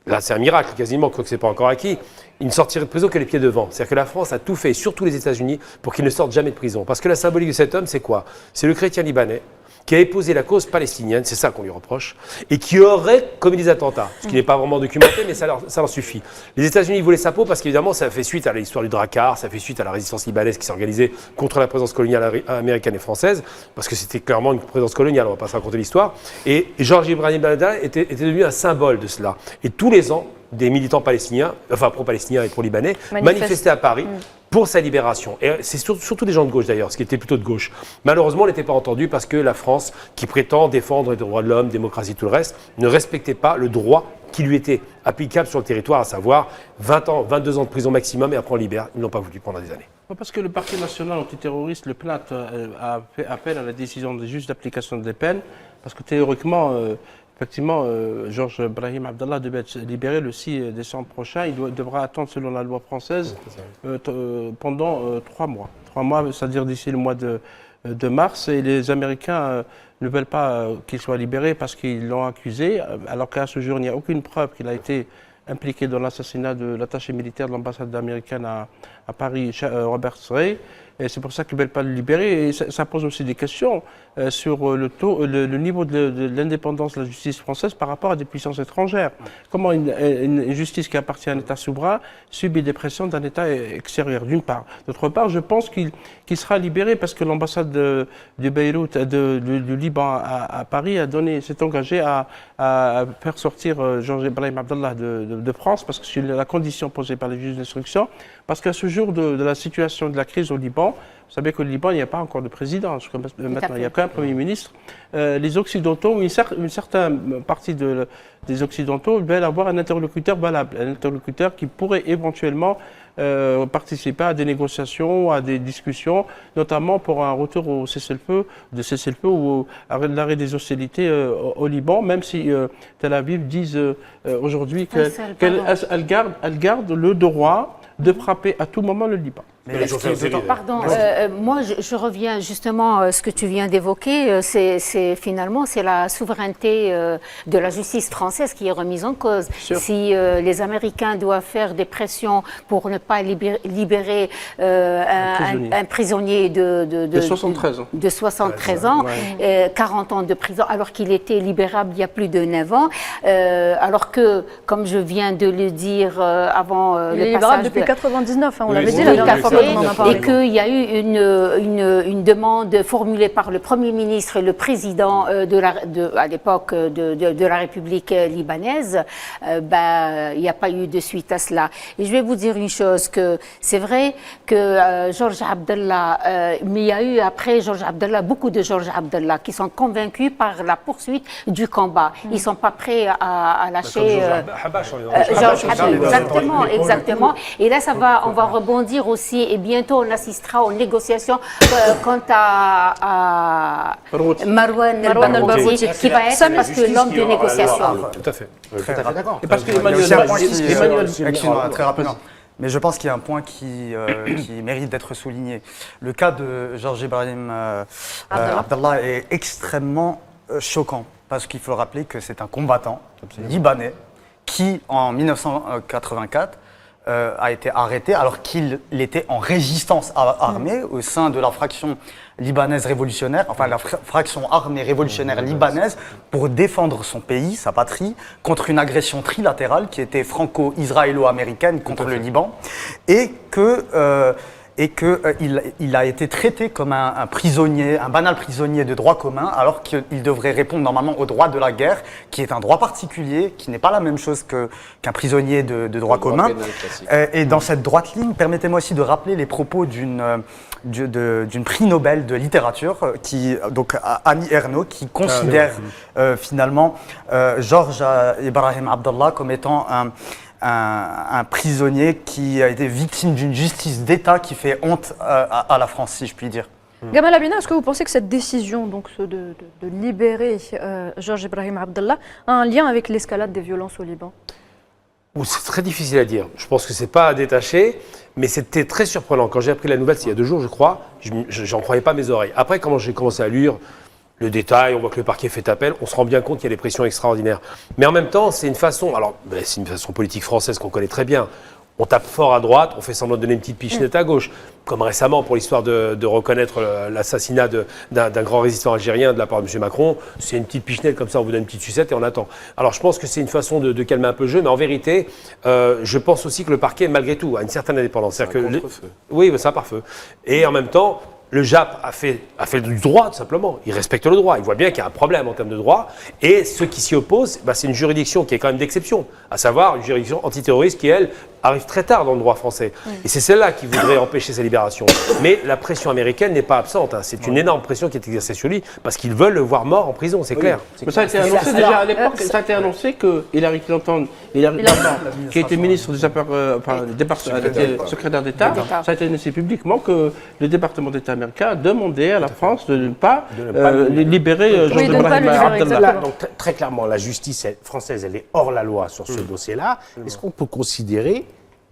Là, c'est un miracle quasiment, quoique ce n'est pas encore acquis. Il ne sortirait de prison que les pieds devant. C'est-à-dire que la France a tout fait, surtout les États-Unis, pour qu'il ne sorte jamais de prison. Parce que la symbolique de cet homme, c'est quoi? C'est le chrétien libanais qui a épousé la cause palestinienne, c'est ça qu'on lui reproche, et qui aurait commis des attentats, ce qui n'est pas vraiment documenté, mais ça leur suffit. Les États-Unis voulaient sa peau parce qu'évidemment, ça fait suite à l'histoire du Drakkar, ça fait suite à la résistance libanaise qui s'est organisée contre la présence coloniale américaine et française, parce que c'était clairement une présence coloniale, on ne va pas se raconter l'histoire. Et Georges Ibrahim Abdallah était devenu un symbole de cela. Et tous les ans, des militants palestiniens, enfin pro-palestiniens et pro-libanais, manifestaient à Paris pour sa libération. Et c'est surtout des gens de gauche d'ailleurs, ce qui était plutôt de gauche. Malheureusement, on n'était pas entendu parce que la France, qui prétend défendre les droits de l'homme, démocratie, tout le reste, ne respectait pas le droit qui lui était applicable sur le territoire, à savoir 20 ans, 22 ans de prison maximum et après on libère. Ils n'ont pas voulu pendant des années. Parce que le parquet national antiterroriste, le PNAT, a fait appel à la décision des juges d'application des peines, parce que théoriquement, effectivement, Georges Ibrahim Abdallah devait être libéré le 6 décembre prochain. Il devra attendre, selon la loi française, pendant 3 mois. 3 mois, c'est-à-dire d'ici le mois de mars. Et les Américains ne veulent pas qu'il soit libéré parce qu'ils l'ont accusé, alors qu'à ce jour, il n'y a aucune preuve qu'il a été impliqué dans l'assassinat de l'attaché militaire de l'ambassade américaine à Paris, Robert Ray. Et c'est pour ça qu'ils ne veulent pas le libérer. Et ça pose aussi des questions sur le niveau de l'indépendance de la justice française par rapport à des puissances étrangères. Comment une justice qui appartient à un État souverain subit des pressions d'un État extérieur, d'une part. D'autre part, je pense qu'il sera libéré parce que l'ambassade de Beyrouth, du Liban à Paris, s'est engagée à faire sortir Georges Ibrahim Abdallah de France, parce que c'est la condition posée par les juges d'instruction. Parce qu'à ce jour de la situation de la crise au Liban, vous savez qu'au Liban, il n'y a pas encore de président. Maintenant, il n'y a qu'un Premier ministre. Les Occidentaux, une certaine partie des Occidentaux veulent avoir un interlocuteur valable, un interlocuteur qui pourrait éventuellement participer à des négociations, à des discussions, notamment pour un retour au cessez-le-feu ou à l'arrêt des hostilités au Liban, même si Tel Aviv disent aujourd'hui qu'elle garde le droit de frapper à tout moment le Liban. Pardon, moi je reviens justement à ce que tu viens d'évoquer, finalement c'est la souveraineté de la justice française qui est remise en cause. Si les Américains doivent faire des pressions pour ne pas libérer un prisonnier de 73 ans, 40 ans de prison, alors qu'il était libérable il y a plus de 9 ans, alors que, comme je viens de le dire avant il est le libérable passage depuis 99, on l'avait dit la dernière fois. Et qu'il y a eu une demande formulée par le Premier ministre et le président à l'époque de la République libanaise, il n'y a pas eu de suite à cela. Et je vais vous dire une chose, que c'est vrai que Georges Abdallah, mais il y a eu après Georges Abdallah, beaucoup de Georges Abdallah qui sont convaincus par la poursuite du combat. Ils ne sont pas prêts à lâcher Georges Abdallah. Exactement. Et là, on va rebondir aussi. Et bientôt, on assistera aux négociations quant à Marwan el-Baghouti, qui va être parce que l'homme de négociation. Tout à fait. D'accord. Et parce que très rapidement. Mais je pense qu'il y a un point qui mérite d'être souligné. Le cas de Georges Ibrahim Abdallah est extrêmement choquant, parce qu'il faut le rappeler que c'est un combattant libanais qui, en 1984, a été arrêté alors qu'il était en résistance armée au sein de la fraction libanaise révolutionnaire, enfin la fraction armée révolutionnaire libanaise, pour défendre son pays, sa patrie, contre une agression trilatérale qui était franco-israélo-américaine contre le Liban, et qu'il a été traité comme un prisonnier, un banal prisonnier de droit commun, alors qu'il devrait répondre normalement au droit de la guerre, qui est un droit particulier, qui n'est pas la même chose qu'un prisonnier de droit commun. Et dans cette droite ligne, permettez-moi aussi de rappeler les propos d'une prix Nobel de littérature, donc Annie Ernaux, qui considère finalement Georges Ibrahim Abdallah comme étant un prisonnier qui a été victime d'une justice d'État qui fait honte à la France, si je puis dire. Gamal Abina, est-ce que vous pensez que cette décision donc, de libérer Georges Ibrahim Abdallah a un lien avec l'escalade des violences au Liban? C'est très difficile à dire. Je pense que c'est pas à détacher, mais c'était très surprenant. Quand j'ai appris la nouvelle, c'est il y a 2 jours, je crois, j'en croyais pas mes oreilles. Après, quand j'ai commencé à lire le détail, on voit que le parquet fait appel, on se rend bien compte qu'il y a des pressions extraordinaires. Mais en même temps, c'est une façon, c'est une façon politique française qu'on connaît très bien. On tape fort à droite, on fait semblant de donner une petite pichenette à gauche. Comme récemment, pour l'histoire de reconnaître l'assassinat d'un grand résistant algérien de la part de M. Macron, c'est une petite pichenette comme ça, on vous donne une petite sucette et on attend. Alors je pense que c'est une façon de calmer un peu le jeu, mais en vérité, je pense aussi que le parquet, malgré tout, a une certaine indépendance. Oui, c'est un pare-feu. Et en même temps, le JAP a fait du droit, tout simplement. Il respecte le droit. Il voit bien qu'il y a un problème en termes de droit. Et ceux qui s'y opposent, c'est une juridiction qui est quand même d'exception, à savoir une juridiction antiterroriste qui, elle, arrive très tard dans le droit français. Et c'est celle-là qui voudrait empêcher sa libération. Mais la pression américaine n'est pas absente. C'est une énorme pression qui est exercée sur lui parce qu'ils veulent le voir mort en prison, c'est clair. Mais ça a été annoncé déjà à l'époque. Ça a été annoncé que Hillary Clinton, qui était ministre des Affaires, secrétaire d'État, ça a été annoncé publiquement que le département d'État américain a demandé à la France de ne pas libérer Georges Ibrahim Abdallah. Donc très clairement, la justice française, elle est hors la loi sur ce dossier-là. Est-ce qu'on peut considérer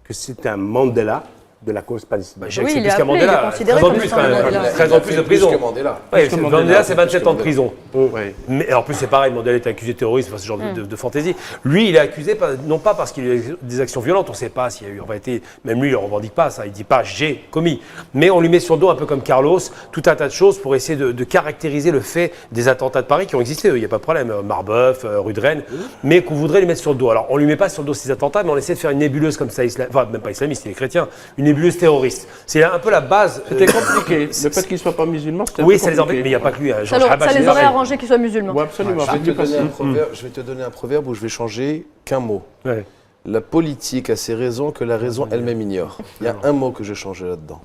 que c'est un Mandela de la cause palestinienne. J'ai Oui, c'est il plus est qu'à appelé, il est Mandela. considéré 13 ans de comme plus ça, quand même. Mandela. 13 ans de plus de prison. Plus que Mandela. Ouais, que Mandela, Mandela, c'est 27 ans de prison. Ouais. Mais en plus, c'est pareil, Mandela est accusé de terrorisme, enfin, ce genre de fantaisie. Lui, il est accusé, non pas parce qu'il a eu des actions violentes, on ne sait pas s'il y a eu en réalité, même lui, il ne revendique pas ça, il ne dit pas j'ai commis. Mais on lui met sur le dos, un peu comme Carlos, tout un tas de choses pour essayer de caractériser le fait des attentats de Paris qui ont existé, il n'y a pas de problème, Marbeuf, rue de Rennes, mais qu'on voudrait lui mettre sur le dos. Alors, on ne lui met pas sur le dos ces attentats, mais on essaie de faire une nébuleuse comme ça, enfin, même pas islamiste, il est chrétien, une nébuleuse terroriste. C'est un peu la base. C'était compliqué. Le fait qu'il ne soit pas musulman, c'était un Oui, peu ça les embête, compliqué. mais il n'y a pas que lui. Georges Ça Habash, les c'est aurait pareil. arrangé qu'il soit musulman. Oui, absolument. Je vais te C'est donner un possible. proverbe, je vais te donner un proverbe où je vais changer qu'un mot. Ouais. La politique a ses raisons que la raison elle-même ignore. Il y a un mot que je changeais là-dedans.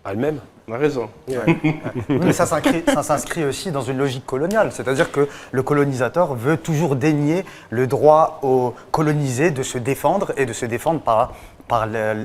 Elle-même. On a raison. Mais ça s'inscrit aussi dans une logique coloniale, c'est-à-dire que le colonisateur veut toujours dénier le droit aux colonisés de se défendre et de se défendre par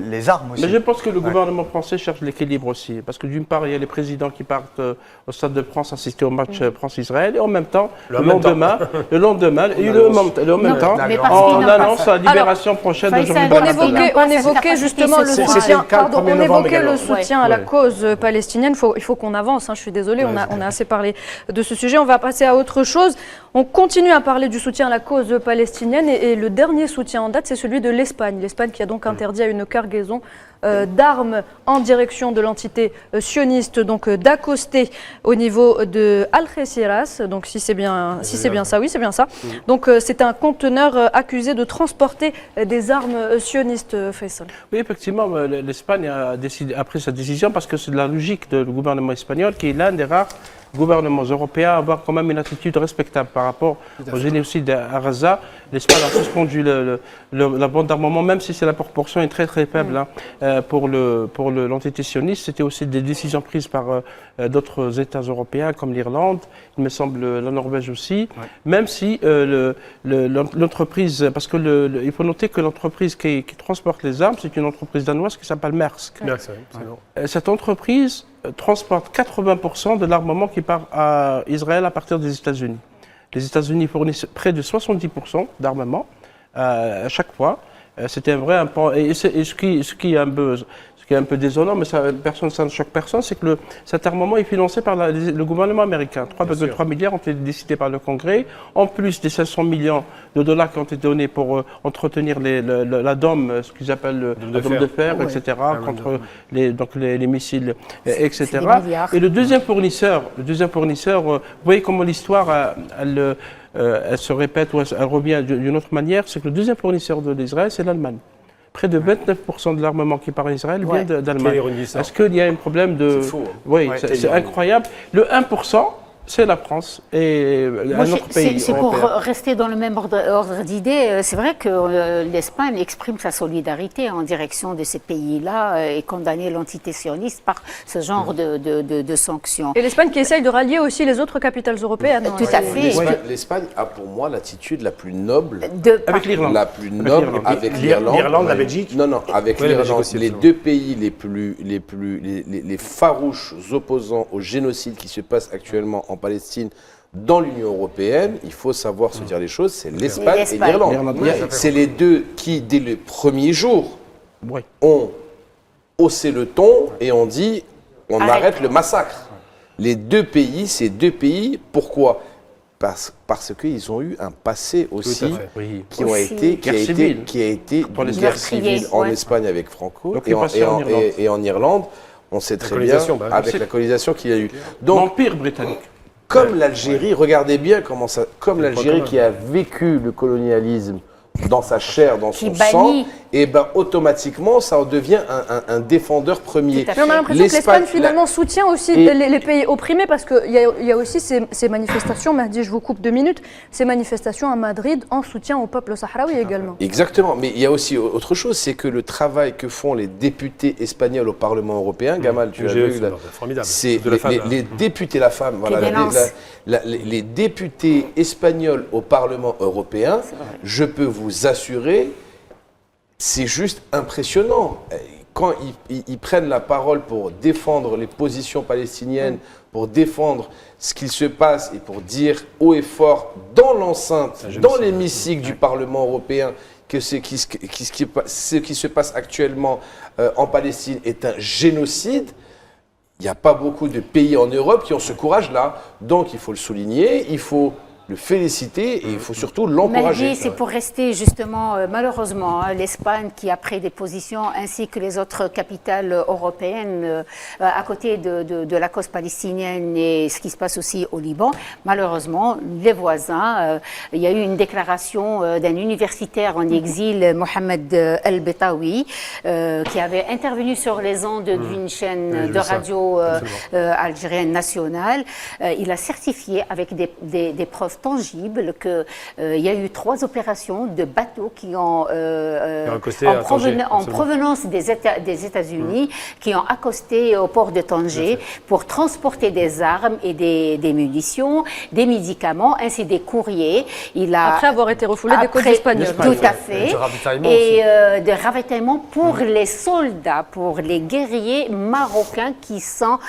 les armes aussi. Mais je pense que le gouvernement français cherche l'équilibre aussi. Parce que d'une part, il y a les présidents qui partent au Stade de France assister au match France-Israël. Et en même temps, le lendemain, et en même temps, mais parce qu'ils on n'ont pas annonce ça. la libération prochaine de Faisal, Jean-Luc on Mélenchon. évoquait- On évoquait justement le C'était soutien, le cas le 1er on novembre évoquait le également. soutien à la Ouais. cause palestinienne. Il faut qu'on avance, hein, je suis désolée, on a assez parlé de ce sujet. On va passer à autre chose. On continue à parler du soutien à la cause palestinienne et le dernier soutien en date, c'est celui de l'Espagne. L'Espagne qui a donc interdit à une cargaison d'armes en direction de l'entité sioniste, donc d'accoster au niveau de Algeciras. Donc si c'est bien ça, oui c'est bien ça. Donc c'est un conteneur accusé de transporter des armes sionistes, Faisal. Oui, effectivement, l'Espagne a pris cette décision parce que c'est de la logique du gouvernement espagnol qui est l'un des rares gouvernements européens à avoir quand même une attitude respectable par rapport au génocide à Gaza. L'Espagne a suspendu la vente d'armement, même si la proportion est très très faible pour l'entité sioniste. C'était aussi des décisions prises par d'autres États européens comme l'Irlande, il me semble la Norvège aussi, même si l'entreprise, parce que il faut noter que l'entreprise qui transporte les armes, c'est une entreprise danoise qui s'appelle Maersk. Cette entreprise transporte 80% de l'armement qui part à Israël à partir des États-Unis. Les États-Unis fournissent près de 70% d'armement à chaque fois. C'était un vrai import. Et ce qui est un peu désolant, mais ça ne choque personne, c'est que cet armement est financé par le gouvernement américain. 3,3 milliards ont été décidés par le Congrès, en plus des 500 millions de dollars qui ont été donnés pour entretenir la dome, ce qu'ils appellent la dome de fer, etc., contre les missiles, etc. C'est des milliards. Et le deuxième fournisseur, vous voyez comment l'histoire, elle se répète ou elle revient d'une autre manière, c'est que le deuxième fournisseur de l'Israël, c'est l'Allemagne. Près de 29% de l'armement qui part en Israël vient d'Allemagne. Est-ce qu'il y a un problème de... C'est faux. Oui, c'est incroyable. Le 1%, c'est la France et un autre pays C'est pour européen. rester dans le même ordre d'idée. C'est vrai que l'Espagne exprime sa solidarité en direction de ces pays-là et condamner l'entité sioniste par ce genre de sanctions. Et l'Espagne qui essaye de rallier aussi les autres capitales européennes. Tout à fait. L'Espagne a pour moi l'attitude la plus noble. Avec l'Irlande. La plus noble avec l'Irlande. L'Irlande, la Belgique. Non, avec Ouais, la Belgique l'Irlande. aussi, Les absolument. deux pays les farouches opposants au génocide qui se passe actuellement en Palestine dans l'Union européenne, il faut savoir se dire les choses, c'est l'Espagne et l'Irlande. C'est les deux qui, dès le premier jour, ont haussé le ton et ont dit on arrête le massacre. Les deux pays, ces deux pays, pourquoi ? Parce qu'ils ont eu un passé aussi qui a été Pour les une guerre meurtriers, civile en ouais. Espagne avec Franco L'occupation en Irlande. et en Irlande. On sait très bien colonisation, bah, avec la colonisation qu'il y a eu. Donc, L'Empire britannique. comme l'Algérie, regardez bien comment ça, comme l'Algérie qui a vécu le colonialisme dans sa chair, dans son sang, et ben automatiquement ça devient un défendeur premier. Mais on a l'impression que l'Espagne finalement soutient aussi les pays opprimés parce qu'il y a aussi ces manifestations, Mahdi, je vous coupe 2 minutes, ces manifestations à Madrid en soutien au peuple sahraoui également. Exactement, mais il y a aussi autre chose, c'est que le travail que font les députés espagnols au Parlement européen, Gamal, tu as vu, formidable. c'est De la femme, là. les députés, la femme, voilà, les députés espagnols au Parlement européen, je peux vous assurer, c'est juste impressionnant. Quand ils prennent la parole pour défendre les positions palestiniennes, pour défendre ce qu'il se passe et pour dire haut et fort dans l'enceinte, dans l'hémicycle du Parlement européen, que ce qui se passe actuellement en Palestine est un génocide. Il n'y a pas beaucoup de pays en Europe qui ont ce courage-là. Donc il faut le souligner, il faut le féliciter et il faut surtout l'encourager. Malgré, c'est pour rester justement, malheureusement, l'Espagne qui a pris des positions ainsi que les autres capitales européennes à côté de la cause palestinienne et ce qui se passe aussi au Liban. Malheureusement, les voisins, il y a eu une déclaration d'un universitaire en exil, Mohamed El-Betawi, qui avait intervenu sur les ondes d'une chaîne de radio algérienne nationale. Il a certifié avec des preuves tangible qu'il y a eu 3 opérations de bateaux qui ont, en provenance des États-Unis, qui ont accosté au port de Tanger pour transporter des armes et des munitions, des médicaments, ainsi des courriers. Après avoir été refoulé des côtes espagnoles. Tout à fait. Et des ravitaillements pour les soldats, pour les guerriers marocains qui sont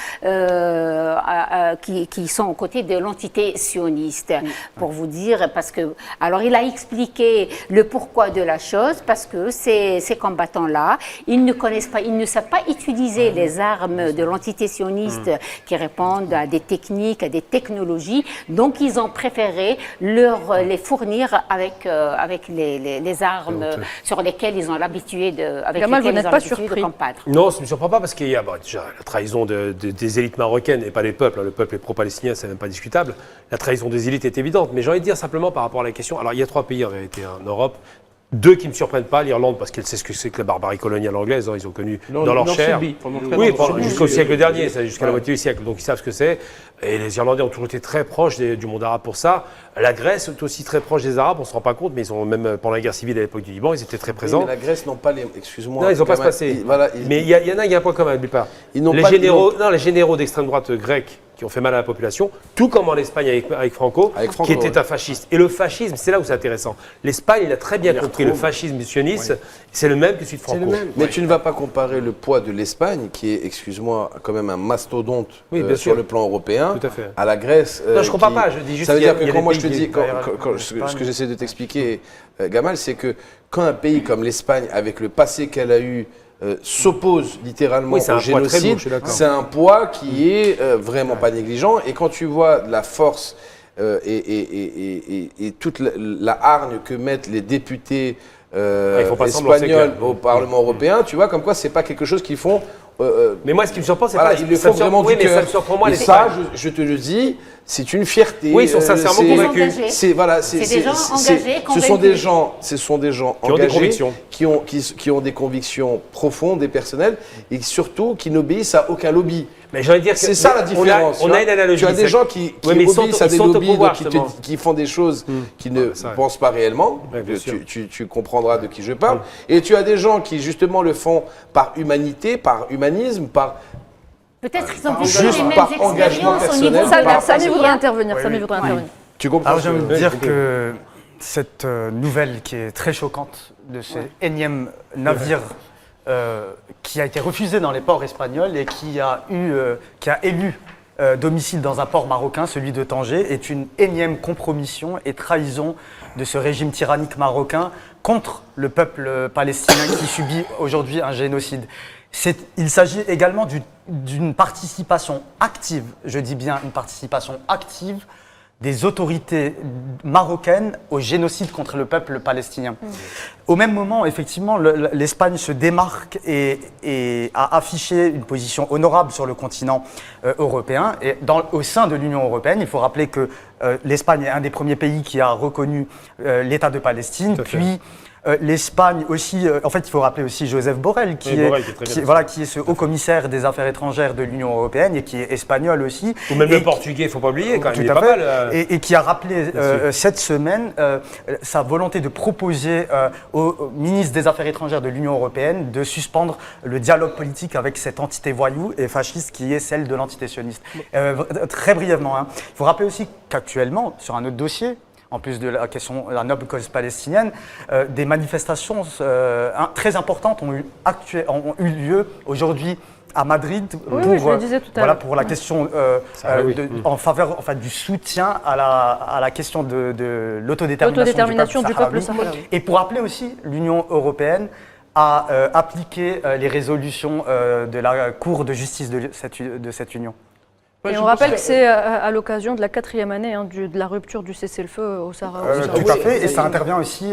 aux côtés de l'entité sioniste. Pour vous dire, parce que, alors il a expliqué le pourquoi de la chose, parce que ces combattants-là, ils ne connaissent pas, ils ne savent pas utiliser les armes de l'entité sioniste qui répondent à des techniques, à des technologies, donc ils ont préféré les fournir avec les armes sur lesquelles ils ont l'habitude de combattre. Non, ça ne me surprend pas parce qu'il y a déjà la trahison des élites marocaines et pas des peuples. Le peuple est pro-palestinien, c'est même pas discutable. La trahison des élites est évidente. Mais j'ai envie de dire simplement par rapport à la question. Alors, il y a 3 pays en vérité en Europe. 2 qui ne me surprennent pas, l'Irlande, parce qu'elle sait ce que c'est que la barbarie coloniale anglaise, ils ont connu dans leur chair. Oui, jusqu'au siècle dernier, jusqu'à la moitié du siècle, donc ils savent ce que c'est. Et les Irlandais ont toujours été très proches du monde arabe pour ça. La Grèce est aussi très proche des Arabes, on ne se rend pas compte, mais ils ont même, pendant la guerre civile à l'époque du Liban, ils étaient très présents. Oui, mais la Grèce n'ont pas les... Excuse-moi. Non, ils n'ont pas se passé. Mais il y en a, il y a un point commun, nulle part. Les généraux d'extrême droite grecs qui ont fait mal à la population, tout comme en Espagne avec Franco, qui était un fasciste. Et le fascisme, c'est là où c'est intéressant. L'Espagne, il a très bien compris le fascisme sioniste, c'est le même que celui de Franco. Mais tu ne vas pas comparer le poids de l'Espagne, qui est, excuse-moi, quand même un mastodonte sur le plan européen, à la Grèce. Non, je ne compare pas, je dis juste ça veut dire que quand moi je te dis, ce que j'essaie de t'expliquer, Gamal, c'est que quand un pays comme l'Espagne, avec le passé qu'elle a eu, s'oppose littéralement au génocide, c'est un poids qui est vraiment pas négligent. Et quand tu vois la force et toute la hargne que mettent les députés espagnols au Parlement européen, tu vois comme quoi c'est pas quelque chose qu'ils font. Mais moi, ce qui me surprend, c'est pas. Ils le font vraiment du cœur. Et ça, je te le dis, c'est une fierté. Oui, ils sont sincèrement convaincus. C'est des gens engagés, convaincus. Ce sont des gens engagés, qui ont des convictions profondes et personnelles, et surtout qui n'obéissent à aucun lobby. Mais j'ai envie de dire que c'est ça la différence. On a une analogie. Tu as des gens qui obéissent à des lobbies, qui font des choses qu'ils ne pensent pas réellement. Tu comprendras de qui je parle. Et tu as des gens qui justement le font par humanité, par humanisme, par... Peut-être qu'ils ont plus juste les mêmes par engagement personnel. Samy voudrait intervenir. Tu comprends? Alors j'ai envie de dire que cette nouvelle qui est très choquante de ce énième navire qui a été refusé dans les ports espagnols et qui a élu domicile dans un port marocain, celui de Tanger, est une énième compromission et trahison de ce régime tyrannique marocain contre le peuple palestinien qui subit aujourd'hui un génocide. Il s'agit également d'une participation active, je dis bien une participation active, des autorités marocaines au génocide contre le peuple palestinien. Au même moment, effectivement, l'Espagne se démarque et a affiché une position honorable sur le continent européen. Et au sein de l'Union européenne, il faut rappeler que l'Espagne est un des premiers pays qui a reconnu l'État de Palestine, puis l'Espagne aussi, en fait il faut rappeler aussi Joseph Borrell qui est ce haut commissaire des affaires étrangères de l'Union européenne et qui est espagnol aussi. Ou même le portugais, il ne faut pas oublier quand même, il est pas mal. Et qui a rappelé cette semaine sa volonté de proposer au ministre des Affaires étrangères de l'Union européenne de suspendre le dialogue politique avec cette entité voyou et fasciste qui est celle de l'entité sioniste. Très brièvement, il faut rappeler aussi qu'actuellement, sur un autre dossier, en plus de la question de la noble cause palestinienne, des manifestations très importantes ont eu lieu aujourd'hui à Madrid Oui, pour, oui, je le disais tout à l'heure. pour la question en faveur du soutien à la question de l'autodétermination du peuple sahraoui. Et pour appeler aussi l'Union européenne à appliquer les résolutions de la Cour de justice de cette Union. Et on rappelle que c'est à l'occasion de la 4e année de la rupture du cessez-le-feu au Sahara. Tout à fait, et ça intervient aussi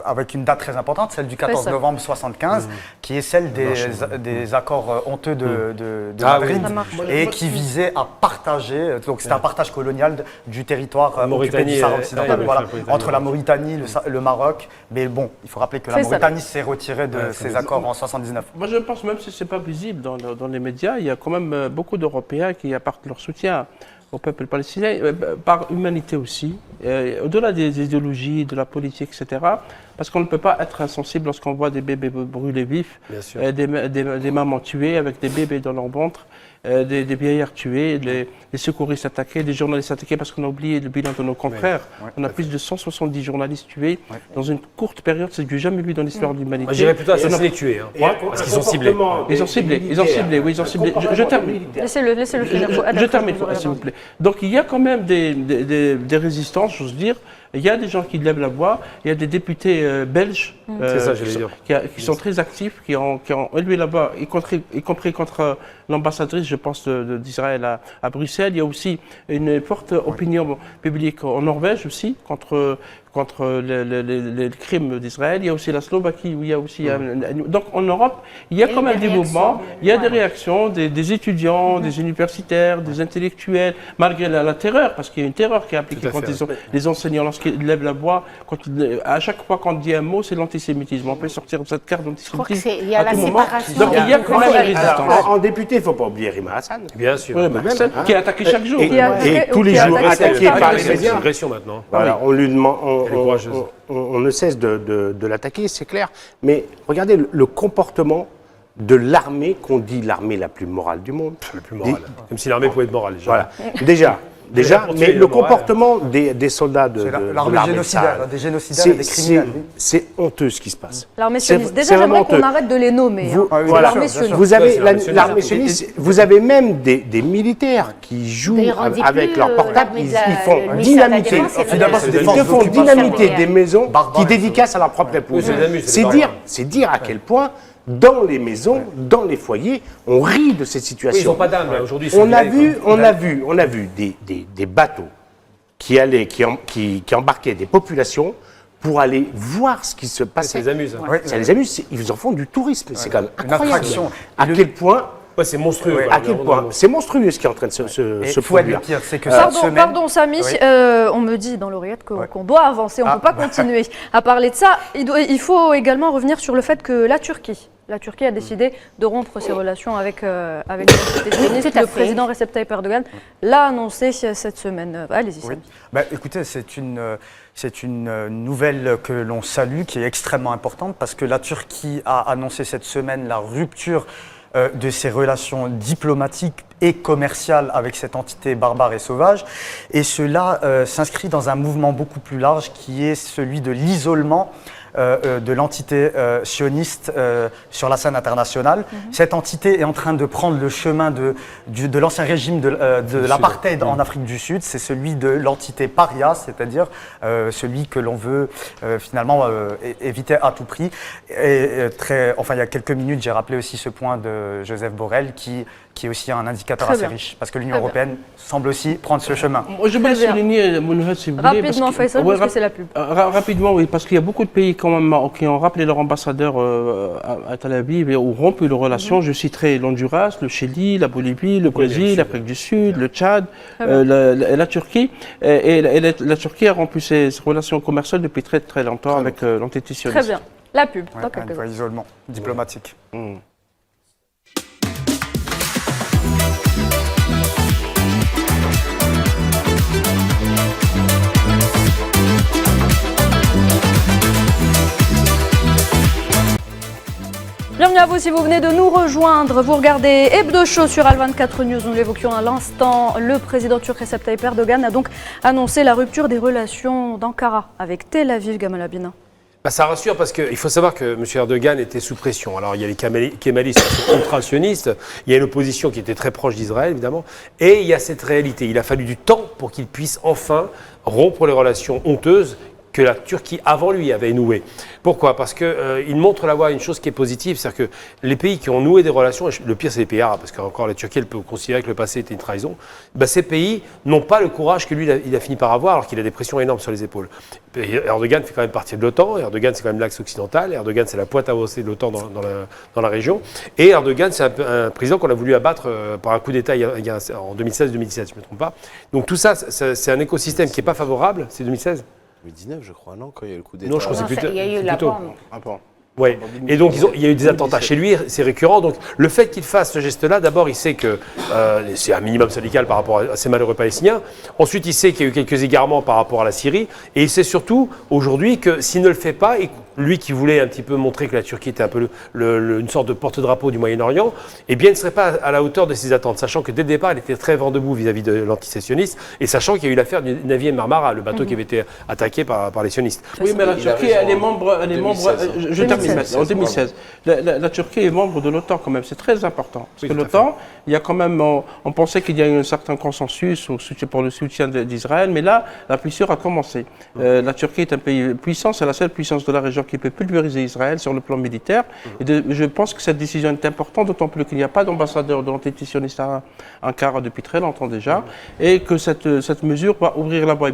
avec une date très importante, celle du 14 novembre 1975, qui est celle des accords honteux de Madrid, et qui visait à partager, donc c'était un partage colonial du territoire occupé du Sahara occidental, entre la Mauritanie, le Maroc, mais bon, il faut rappeler que la Mauritanie s'est retirée de ces accords en 1979. Moi je pense, même si ce n'est pas visible dans les médias, il y a quand même beaucoup d'Européens qui apportent leur soutien au peuple palestinien, par humanité aussi, au-delà des idéologies, de la politique, etc. Parce qu'on ne peut pas être insensible lorsqu'on voit des bébés brûlés vifs, des mamans tuées avec des bébés dans leur ventre, des vieillards tués, des secouristes attaqués, des journalistes attaqués, parce qu'on a oublié le bilan de nos confrères. On a plus de 170 journalistes tués dans une courte période, c'est du jamais vu dans l'histoire de l'humanité. Moi, je dirais plutôt assassinés tués, parce qu'ils sont ciblés. Ils ont ciblé, oui, ils ont ciblé. Je termine. Laissez-le finir. Je termine, s'il vous plaît. Donc il y a quand même des résistances, j'ose dire. Il y a des gens qui lèvent la voix, il y a des députés belges qui sont très actifs, qui ont élevé la voix, y compris contre l'ambassadrice, je pense, d'Israël à Bruxelles. Il y a aussi une forte opinion publique en Norvège aussi, contre les crimes d'Israël. Il y a aussi la Slovaquie, où il y a aussi... donc en Europe, il y a quand même des mouvements, il y a des réactions, des étudiants, des universitaires, des intellectuels, malgré la terreur, parce qu'il y a une terreur qui est appliquée contre les enseignants lorsqu'ils lèvent la voix. À chaque fois qu'on dit un mot, c'est l'antisémitisme. On peut sortir de cette carte d'antisémitisme à tout moment. Donc il y a quand même des résistances. En député, il ne faut pas oublier Rima Hassan. Bien sûr. Qui est attaqué chaque jour. Et tous les jours attaqué par les médias. C'est une agression maintenant. Voilà, on lui demande... On ne cesse de l'attaquer, c'est clair. Mais regardez le comportement de l'armée qu'on dit l'armée la plus morale du monde. La plus morale. Comme si l'armée pouvait être morale, déjà. Voilà. Déjà, mais le comportement des soldats de l'armée génocidaire, des génocidaires et des criminels. C'est honteux ce qui se passe. L'armée sioniste. Déjà, j'aimerais qu'on arrête de les nommer. L'armée sioniste. Vous avez l'armée sioniste, vous avez même des militaires qui jouent avec leur portable, ils font dynamiter. Ils font dynamiter des maisons qui dédicacent à leur propre épouse. C'est dire à quel point dans les maisons, dans les foyers, on rit de cette situation. Oui, ils n'ont pas d'âme, aujourd'hui. On a vu des bateaux qui embarquaient des populations pour aller voir ce qui se passait. Ça les amuse. Ça les amuse, ils en font du tourisme. C'est quand même incroyable. Une attraction. À quel point... c'est monstrueux. À quel point c'est monstrueux ce qui est en train de se produire. Pire, c'est que pardon, Samy, on me dit dans l'oreillette qu'on doit avancer, on ne peut pas continuer à parler de ça. Il faut également revenir sur le fait que la Turquie a décidé de rompre ses relations avec l'entité sioniste. Le président Recep Tayyip Erdogan l'a annoncé cette semaine. Allez-y, Samy. Écoutez, c'est une nouvelle que l'on salue, qui est extrêmement importante, parce que la Turquie a annoncé cette semaine la rupture de ses relations diplomatiques et commerciales avec cette entité barbare et sauvage. Et cela s'inscrit dans un mouvement beaucoup plus large qui est celui de l'isolement de l'entité sioniste sur la scène internationale. Cette entité est en train de prendre le chemin de l'ancien régime de l'apartheid en Afrique du Sud. C'est celui de l'entité paria, c'est-à-dire celui que l'on veut finalement éviter à tout prix. Et il y a quelques minutes, j'ai rappelé aussi ce point de Joseph Borrell qui est aussi un indicateur assez riche, parce que l'Union européenne semble aussi prendre ce chemin. Je vais souligner, Mounouhed, si vous voulez. Rapidement, Faisal, parce que c'est la pub. Rapidement, oui, parce qu'il y a beaucoup de pays quand même qui ont rappelé leur ambassadeur à Tel Aviv et ont rompu leurs relations. Je citerai l'Honduras, le Chili, la Bolivie, le Brésil, l'Afrique du Sud, le Tchad, la Turquie. Et la Turquie a rompu ses relations commerciales depuis très très longtemps avec l'entité sioniste. Très bien. La pub, dans quelques instants. Isolement diplomatique. Bienvenue à vous si vous venez de nous rejoindre. Vous regardez Hebdo Show sur Al24 News. Nous l'évoquions à l'instant. Le président turc Recep Tayyip Erdogan a donc annoncé la rupture des relations d'Ankara avec Tel Aviv. Gamal Abina. Ça rassure parce qu'il faut savoir que M. Erdogan était sous pression. Alors il y a les kémalistes qui sont ultra-sionistes, il y a une opposition qui était très proche d'Israël évidemment, et il y a cette réalité. Il a fallu du temps pour qu'il puisse enfin rompre les relations honteuses que la Turquie, avant lui, avait noué. Pourquoi? Parce qu'il montre la voie à une chose qui est positive, c'est-à-dire que les pays qui ont noué des relations, et le pire c'est les pays arabes, parce qu'encore la Turquie, elle peut considérer que le passé était une trahison, ces pays n'ont pas le courage que lui, il a fini par avoir, alors qu'il a des pressions énormes sur les épaules. Et Erdogan fait quand même partie de l'OTAN, Erdogan c'est quand même l'axe occidental, Erdogan c'est la pointe avancée de l'OTAN dans la région, et Erdogan c'est un président qu'on a voulu abattre par un coup d'État en 2016-2017, je ne me trompe pas. Donc tout ça, c'est un écosystème qui n'est pas favorable, c'est 2016 2019, je crois, non, quand il y a eu le coup d'État. Non, je crois que c'est plutôt. Il y a eu la bombe. Ah bon. Ouais. Et donc, il y a eu des attentats chez lui, c'est récurrent. Donc, le fait qu'il fasse ce geste-là, d'abord, il sait que c'est un minimum syndical par rapport à ces malheureux Palestiniens. Ensuite, il sait qu'il y a eu quelques égarements par rapport à la Syrie. Et il sait surtout, aujourd'hui, que s'il ne le fait pas, et lui qui voulait un petit peu montrer que la Turquie était un peu une sorte de porte-drapeau du Moyen-Orient, eh bien, il ne serait pas à la hauteur de ses attentes, sachant que dès le départ, il était très vent debout vis-à-vis de l'antisétionniste, et sachant qu'il y a eu l'affaire du navire Marmara, le bateau qui avait été attaqué par les sionistes. Oui, mais la Turquie, elle est membre, je termine maintenant, en 2016. La Turquie est membre de l'OTAN quand même, c'est très important. Parce que l'OTAN, il y a quand même, on pensait qu'il y a eu un certain consensus pour le soutien d'Israël, mais là, la blessure a commencé. La Turquie est un pays puissant, c'est la seule puissance de la région qui peut pulvériser Israël sur le plan militaire. Et je pense que cette décision est importante, d'autant plus qu'il n'y a pas d'ambassadeur de l'antisémitisme à Ankara depuis très longtemps déjà, et que cette mesure va ouvrir la voie.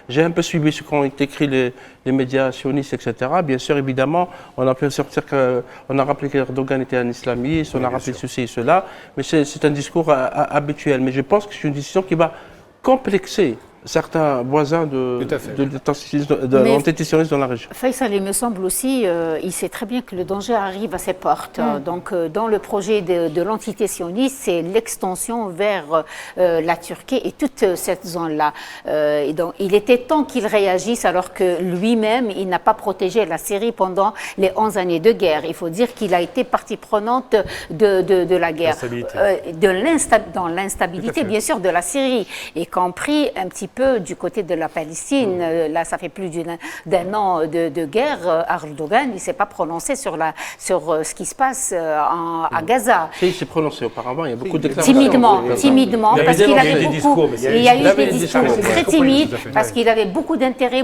J'ai un peu suivi ce qu'ont écrit les médias sionistes, etc. Bien sûr, évidemment, on a pu sortir on a rappelé qu'Erdogan était un islamiste, on a rappelé ceci et cela, mais c'est un discours habituel. Mais je pense que c'est une décision qui va complexer certains voisins de l'antisémitisme dans la région. Faisal, il me semble aussi, il sait très bien que le danger arrive à ses portes. Donc, dans le projet de l'entité sioniste, c'est l'extension vers la Turquie et toute cette zone-là. Et donc, il était temps qu'il réagisse alors que lui-même, il n'a pas protégé la Syrie pendant les 11 années de guerre. Il faut dire qu'il a été partie prenante de la guerre, dans l'instabilité, bien sûr, de la Syrie, y compris un petit peu du côté de la Palestine. Là, ça fait plus d'un an de guerre. Erdogan, il ne s'est pas prononcé sur ce qui se passe à Gaza. Il s'est prononcé auparavant, il y a beaucoup de déclarations. Timidement, parce qu'il avait beaucoup. Il y a eu des discours très timides, parce qu'il avait beaucoup d'intérêt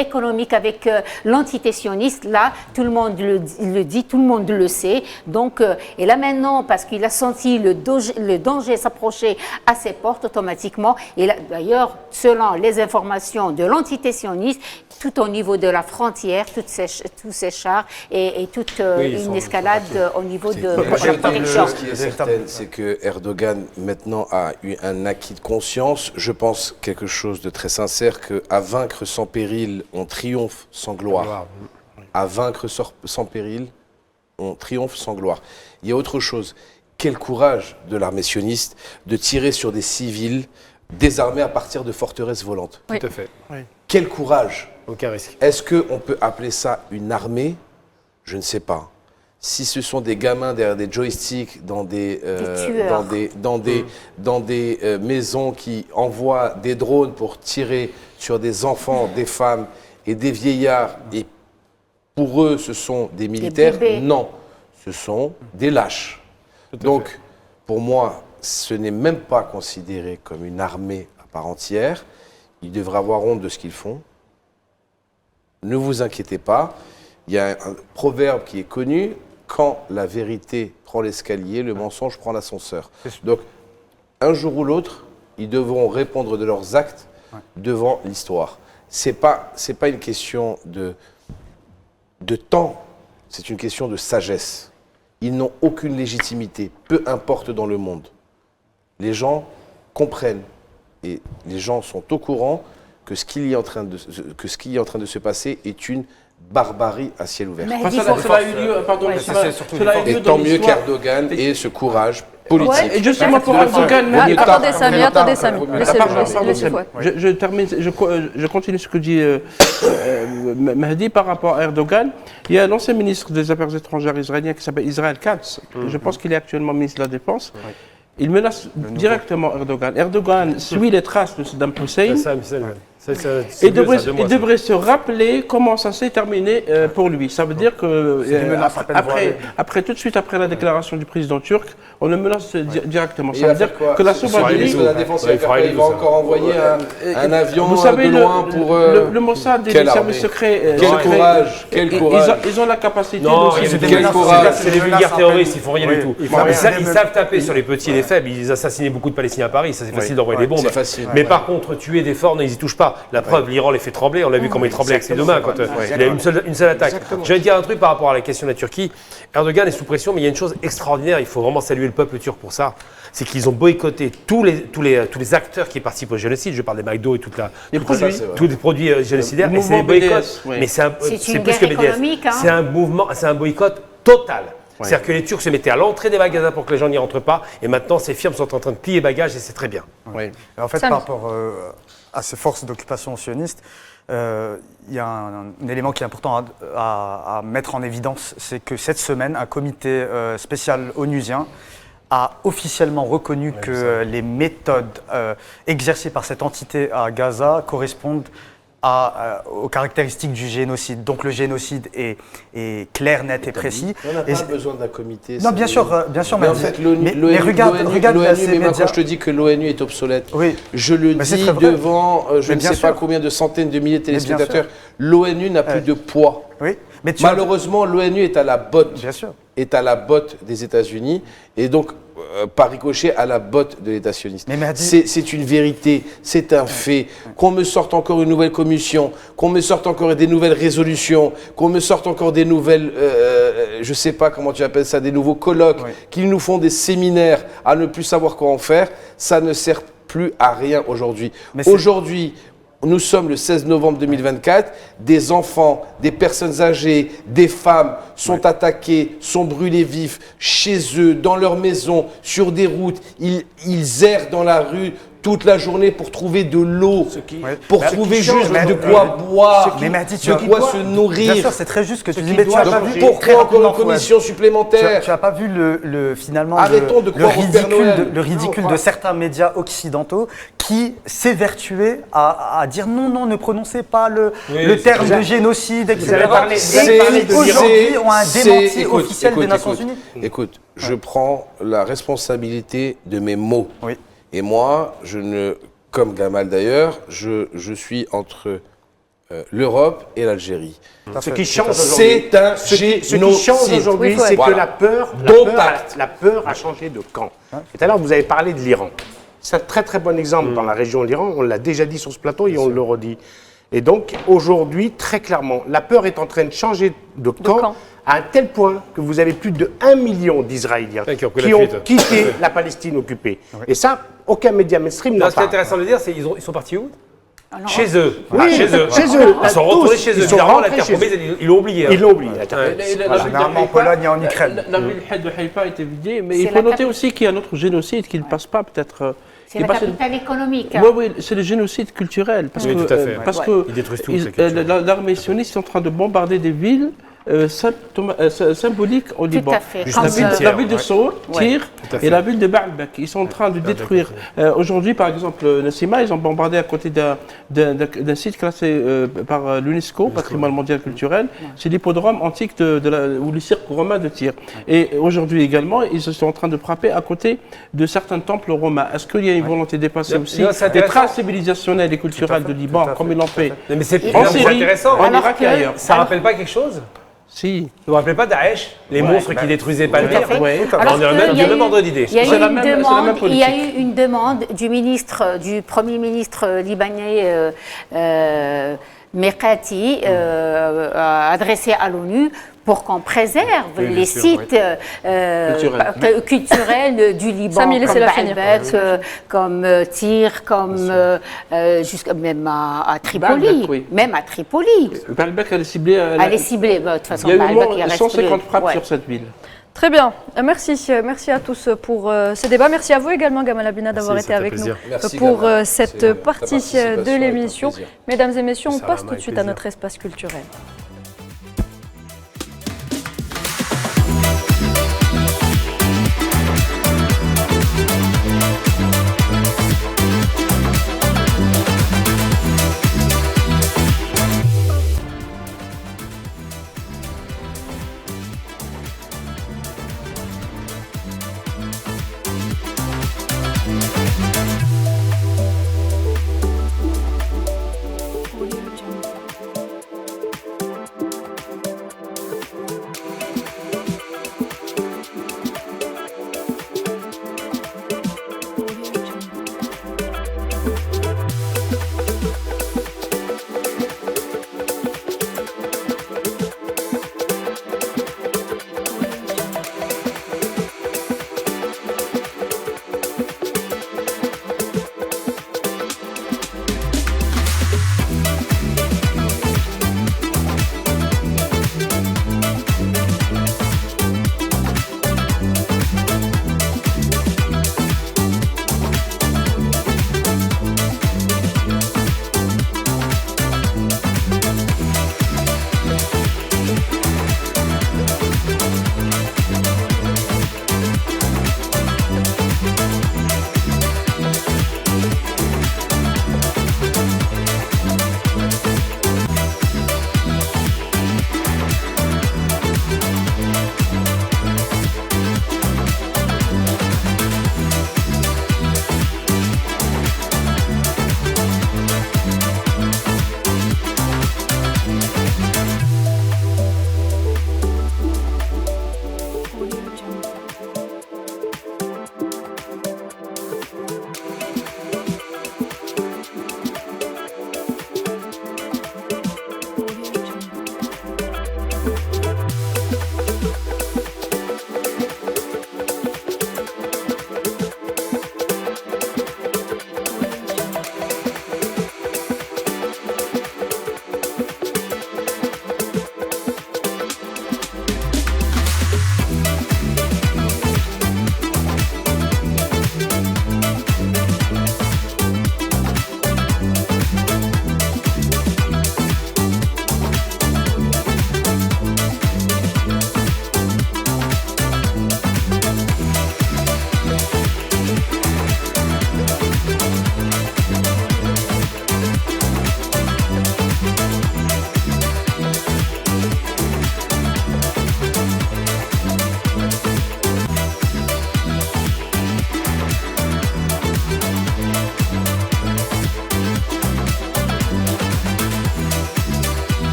économique avec l'entité sioniste. Là, tout le monde le dit, tout le monde le sait. Donc, et là maintenant, parce qu'il a senti le danger s'approcher à ses portes automatiquement, et d'ailleurs, selon les informations de l'entité sioniste, tout au niveau de la frontière, tous ces chars et toute une escalade au niveau de la protection. Ce qui est certain, c'est que Erdogan maintenant a eu un acquis de conscience. Je pense quelque chose de très sincère, qu'à vaincre sans péril, on triomphe sans gloire. À vaincre sans péril, on triomphe sans gloire. Il y a autre chose. Quel courage de l'armée sioniste de tirer sur des civils désarmés à partir de forteresses volantes. Oui. Tout à fait. Oui. Quel courage. Aucun risque. Est-ce qu'on peut appeler ça une armée? Je ne sais pas. Si ce sont des gamins derrière des joysticks dans des maisons qui envoient des drones pour tirer sur des enfants, des femmes et des vieillards, et pour eux ce sont des militaires, non, ce sont des lâches. Donc, pour moi, ce n'est même pas considéré comme une armée à part entière. Ils devraient avoir honte de ce qu'ils font. Ne vous inquiétez pas. Il y a un proverbe qui est connu, quand la vérité prend l'escalier, le mensonge prend l'ascenseur. Donc, un jour ou l'autre, ils devront répondre de leurs actes devant l'histoire. C'est pas une question de temps, c'est une question de sagesse. Ils n'ont aucune légitimité, peu importe dans le monde. Les gens comprennent et les gens sont au courant que ce qui est en train de se passer est une barbarie à ciel ouvert. Et tant mieux qu'Erdogan ait ce courage politique. Ouais, et justement pour Erdogan... Attendez Samy, je termine, je continue ce que dit Mahdi par rapport à Erdogan. Il y a un ancien ministre des Affaires étrangères israélien qui s'appelle Israël Katz. Je pense qu'il est actuellement ministre de la Défense. Il menace directement Erdogan. Erdogan suit les traces de Saddam Hussein. Il devrait se rappeler comment ça s'est terminé pour lui. Ça veut dire que après, tout de suite après la déclaration du président turc, on le menace directement. Ça veut dire que la Somalie... La défense, il va encore envoyer un avion vous savez, de loin pour... le Mossad et les services secrets... Quel courage. Ils ont la capacité quel courage. C'est des vulgaires terroristes, ils font rien du tout. Ils savent taper sur les petits et les faibles. Ils assassinaient beaucoup de Palestiniens à Paris, ça c'est facile d'envoyer des bombes. Mais par contre, tuer des forts, ils y touchent pas. La preuve, l'Iran les fait trembler, on l'a vu comment il tremblait avec ses deux mains quand il a eu une seule attaque. J'allais dire un truc par rapport à la question de la Turquie. Erdogan est sous pression, mais il y a une chose extraordinaire, il faut vraiment saluer le peuple turc pour ça. C'est qu'ils ont boycotté tous les acteurs qui participent au génocide. Je parle des McDo et tous les produits génocidaires. Et c'est des boycotts. Mais c'est plus que BDS. C'est un mouvement, c'est un boycott total. C'est-à-dire que les Turcs se mettaient à l'entrée des magasins pour que les gens n'y rentrent pas. Et maintenant, ces firmes sont en train de plier bagages et c'est très bien. En fait, par rapport à ces forces d'occupation sionistes, il y a un élément qui est important à mettre en évidence, c'est que cette semaine, un comité spécial onusien a officiellement reconnu que les méthodes exercées par cette entité à Gaza correspondent aux caractéristiques du génocide. Donc le génocide est clair, net et précis. On n'a pas besoin d'un comité. Non, bien sûr, mais en fait, mais regarde ces médias. Quand je te dis que l'ONU est obsolète, je le dis devant je ne sais pas combien de centaines de milliers de téléspectateurs. L'ONU n'a plus de poids. Mais malheureusement, l'ONU est à la botte. Bien sûr. Est à la botte des États-Unis et donc par ricochet à la botte de l'État sioniste. C'est une vérité, c'est un fait. Qu'on me sorte encore une nouvelle commission, qu'on me sorte encore des nouvelles résolutions, qu'on me sorte encore des nouvelles, je ne sais pas comment tu appelles ça, des nouveaux colloques, qu'ils nous font des séminaires à ne plus savoir quoi en faire, ça ne sert plus à rien aujourd'hui. Aujourd'hui, nous sommes le 16 novembre 2024, des enfants, des personnes âgées, des femmes sont attaquées, sont brûlées vifs, chez eux, dans leur maison, sur des routes, ils errent dans la rue toute la journée pour trouver de l'eau, pour trouver juste de quoi boire, de quoi se nourrir. Bien sûr, c'est très juste que tu dis, mais tu n'as pas vu... Pourquoi encore une commission supplémentaire? Tu n'as pas vu finalement Arrêtons de croire le ridicule de certains médias occidentaux qui s'évertuaient à dire non, ne prononcez pas le terme de génocide, etc. Et aujourd'hui ont un démenti officiel des Nations Unies. Écoute, je prends la responsabilité de mes mots. Et moi, comme Gamal d'ailleurs, je suis entre l'Europe et l'Algérie. Ce qui change aujourd'hui, c'est que la peur a changé de camp. Et tout à l'heure, vous avez parlé de l'Iran. C'est un très très bon exemple dans la région de l'Iran. On l'a déjà dit sur ce plateau et on le redit. Et donc, aujourd'hui, très clairement, la peur est en train de changer de camp. À un tel point que vous avez plus de 1 million d'Israéliens qui ont quitté la Palestine occupée. Et ça, aucun média mainstream n'a pas. Ce qui est intéressant de le dire, c'est qu'ils sont partis où? Chez eux. Chez eux. Ils sont retournés chez eux. Évidemment, la terre promise, ils l'ont oublié. Ils l'ont oublié. Généralement en Pologne et en Ukraine. La ville de Haïfa a été vidée, mais il faut noter aussi qu'il y a un autre génocide qui ne passe pas peut-être... C'est la capitale économique. Oui, c'est le génocide culturel. Parce que ils détruisent tout. L'armée sioniste est en train de bombarder des villes symboliques au Liban. La ville de Sour, Tyr et la ville de Baalbek. Ils sont en train de détruire. Aujourd'hui, par exemple, Nassima, ils ont bombardé à côté d'un site classé par l'UNESCO, patrimoine mondial culturel. C'est l'hippodrome antique ou le cirque romain de Tyr. Et aujourd'hui également, ils sont en train de frapper à côté de certains temples romains. Est-ce qu'il y a une volonté de dépasser aussi des traces civilisationnelles et culturelles de Liban, comme ils l'ont fait mais c'est intéressant, en Irak et ailleurs? Ça rappelle pas quelque chose? Si. Vous ne vous rappelez pas Daesh, les monstres qui détruisaient Palmyre? On a le même ordre d'idée. Il y a eu une demande du Premier ministre libanais Mekati adressée à l'ONU pour qu'on préserve les sites culturels du Liban, comme Baalbek, comme Tyr, comme même à Tripoli. Même à Tripoli. Baalbek, elle est ciblée. Elle est ciblée, de toute façon. Il y a eu 150 frappes sur cette ville. Très bien, merci à tous pour ce débat. Merci à vous également, Gamal Abina, d'avoir été avec nous pour cette partie de l'émission. Mesdames et messieurs, on passe tout de suite à notre espace culturel.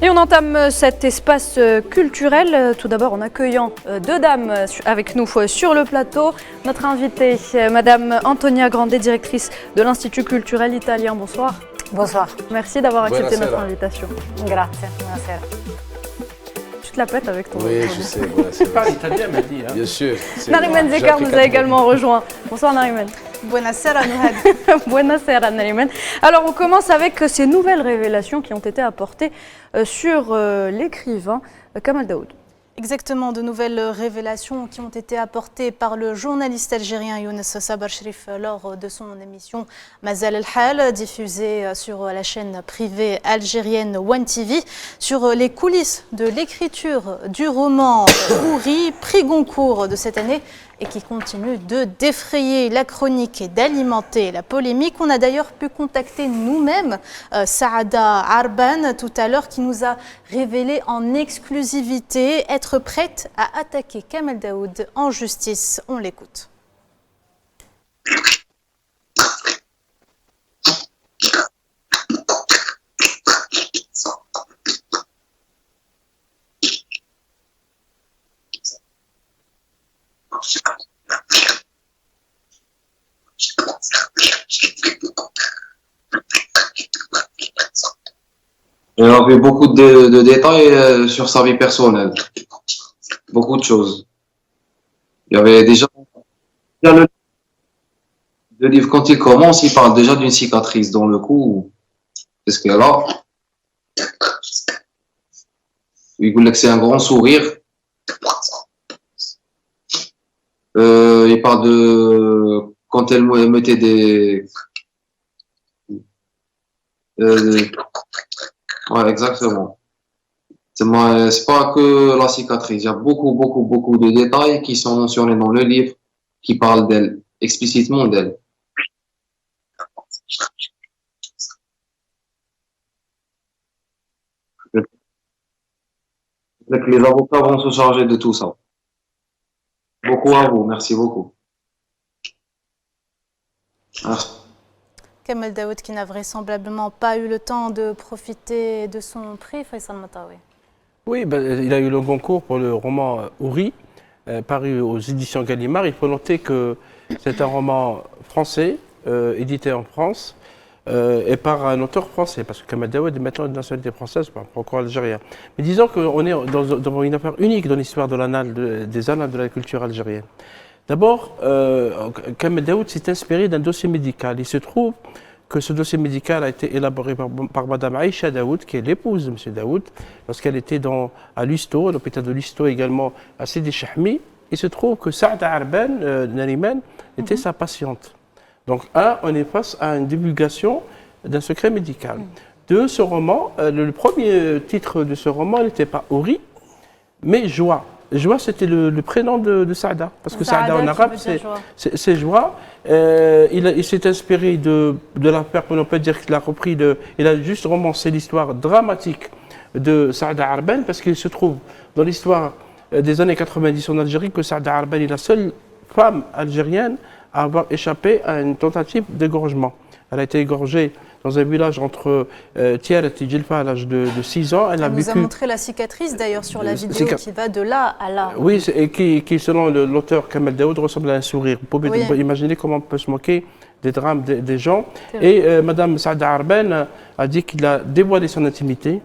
Et on entame cet espace culturel, tout d'abord en accueillant deux dames avec nous sur le plateau. Notre invitée, Madame Antonia Grande, directrice de l'Institut culturel italien. Bonsoir. Bonsoir. Merci d'avoir accepté Buonasera. notre invitation. Grazie. Buonasera. Tu te la pètes avec ton... Oui, je sais. Voilà, c'est Pas vrai. italien, m'a dit. Hein. Bien sûr. c'est- Nariman j'ai Zekar appris nous quatre a mots. également rejoint. Bonsoir Nariman. Buonasera Nouhad. Buonasera Nariman. Alors on commence avec ces nouvelles révélations qui ont été apportées sur l'écrivain Kamal Daoud. Exactement, de nouvelles révélations qui ont été apportées par le journaliste algérien Younes Sabar Shrif lors de son émission Mazal El-Hal, diffusée sur la chaîne privée algérienne One TV, sur les coulisses de l'écriture du roman Houri, prix Goncourt de cette année, et qui continue de défrayer la chronique et d'alimenter la polémique. On a d'ailleurs pu contacter nous-mêmes Saada Arban tout à l'heure, qui nous a révélé en exclusivité être prête à attaquer Kamal Daoud en justice. On l'écoute. Il a vu beaucoup de détails sur sa vie personnelle. Beaucoup de choses. Il y avait déjà le livre, quand il commence, il parle déjà d'une cicatrice dans le cou. C'est ce qu'elle a. Il dit que c'est un grand sourire. Il parle de quand elle mettait des... ouais, exactement. C'est pas que la cicatrice. Il y a beaucoup de détails qui sont mentionnés dans le livre, qui parlent d'elle, explicitement d'elle. Donc, les avocats vont se charger de tout ça. Beaucoup à vous, merci beaucoup. Merci. Kamal Daoud qui n'a vraisemblablement pas eu le temps de profiter de son prix, Faisal Matawi. Oui, il a eu le Goncourt pour le roman Houri, paru aux éditions Gallimard. Il faut noter que c'est un roman français, édité en France, et par un auteur français, parce que Kamal Daoud est maintenant de nationalité française, pas encore algérien. Mais disons qu'on est dans une affaire unique dans l'histoire des annales de la culture algérienne. D'abord, Kamal Daoud s'est inspiré d'un dossier médical. Il se trouve que ce dossier médical a été élaboré par Madame Aïcha Daoud, qui est l'épouse de M. Daoud, lorsqu'elle était à l'Usto, à l'hôpital de l'Usto également, à Sidi Chahmi. Il se trouve que Saada Arban, Nariman, était sa patiente. Donc, on est face à une divulgation d'un secret médical. Deux, ce roman, le premier titre de ce roman n'était pas Houri, mais Joie. Joie, c'était le prénom de Saada, parce que Saada en arabe, c'est Joie. Il s'est inspiré de l'affaire, on peut dire qu'il a repris, il a juste romancé l'histoire dramatique de Saada Arban, parce qu'il se trouve dans l'histoire des années 90 en Algérie que Saada Arban est la seule femme algérienne à avoir échappé à une tentative d'égorgement. Elle a été égorgée dans un village entre Tiaret et Djilfa à l'âge de 6 ans. Elle nous a montré la cicatrice d'ailleurs sur la vidéo qui va de là à là. Oui, et qui selon l'auteur Kamal Daoud ressemble à un sourire. Vous pouvez imaginer comment on peut se moquer des drames des gens. Et Madame Saada Arban a dit qu'il a dévoilé son intimité,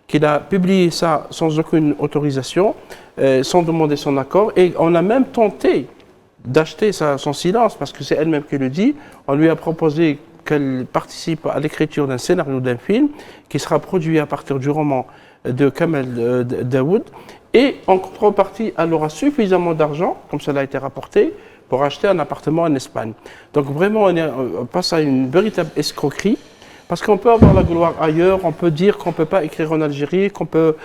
qu'il a publié ça sans aucune autorisation, sans demander son accord. Et on a même tenté d'acheter son silence, parce que c'est elle-même qui le dit. On lui a proposé qu'elle participe à l'écriture d'un scénario d'un film qui sera produit à partir du roman de Kamal Daoud. Et en contrepartie, elle aura suffisamment d'argent, comme cela a été rapporté, pour acheter un appartement en Espagne. Donc vraiment, on passe à une véritable escroquerie. Parce qu'on peut avoir la gloire ailleurs, on peut dire qu'on ne peut pas écrire en Algérie, que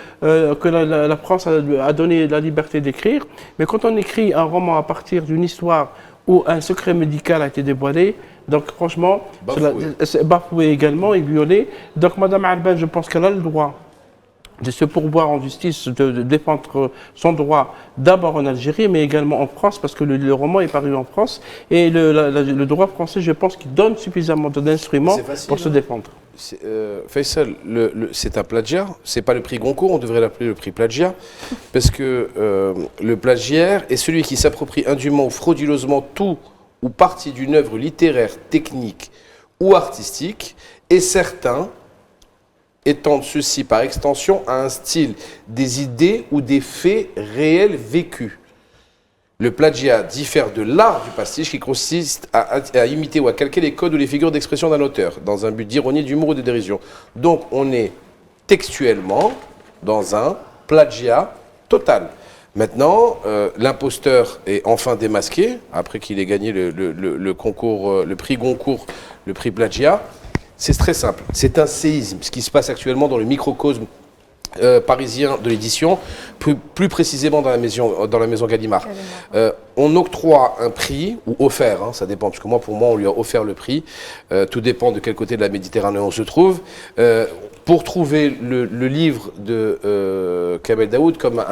la France a donné la liberté d'écrire. Mais quand on écrit un roman à partir d'une histoire où un secret médical a été dévoilé, donc franchement, c'est bafoué également et violé. Donc Madame Arban, je pense qu'elle a le droit de se pourvoir en justice, de défendre son droit d'abord en Algérie, mais également en France, parce que le roman est paru en France. Et le droit français, je pense qu'il donne suffisamment d'instruments pour se défendre. Faisal, c'est un plagiat, c'est pas le prix Goncourt, on devrait l'appeler le prix plagiat, parce que le plagiaire est celui qui s'approprie indûment ou frauduleusement tout ou partie d'une œuvre littéraire, technique ou artistique, et certains étendent ceci par extension à un style, des idées ou des faits réels vécus. Le plagiat diffère de l'art du pastiche qui consiste à imiter ou à calquer les codes ou les figures d'expression d'un auteur, dans un but d'ironie, d'humour ou de dérision. Donc on est textuellement dans un plagiat total. Maintenant, l'imposteur est enfin démasqué, après qu'il ait gagné le concours, le prix Goncourt, le prix plagiat. C'est très simple, c'est un séisme, ce qui se passe actuellement dans le microcosme parisien de l'édition, plus précisément dans la maison Gallimard. On octroie un prix, ou offert, hein, ça dépend, parce que pour moi on lui a offert le prix, tout dépend de quel côté de la Méditerranée on se trouve, pour trouver le livre de Kamel Daoud comme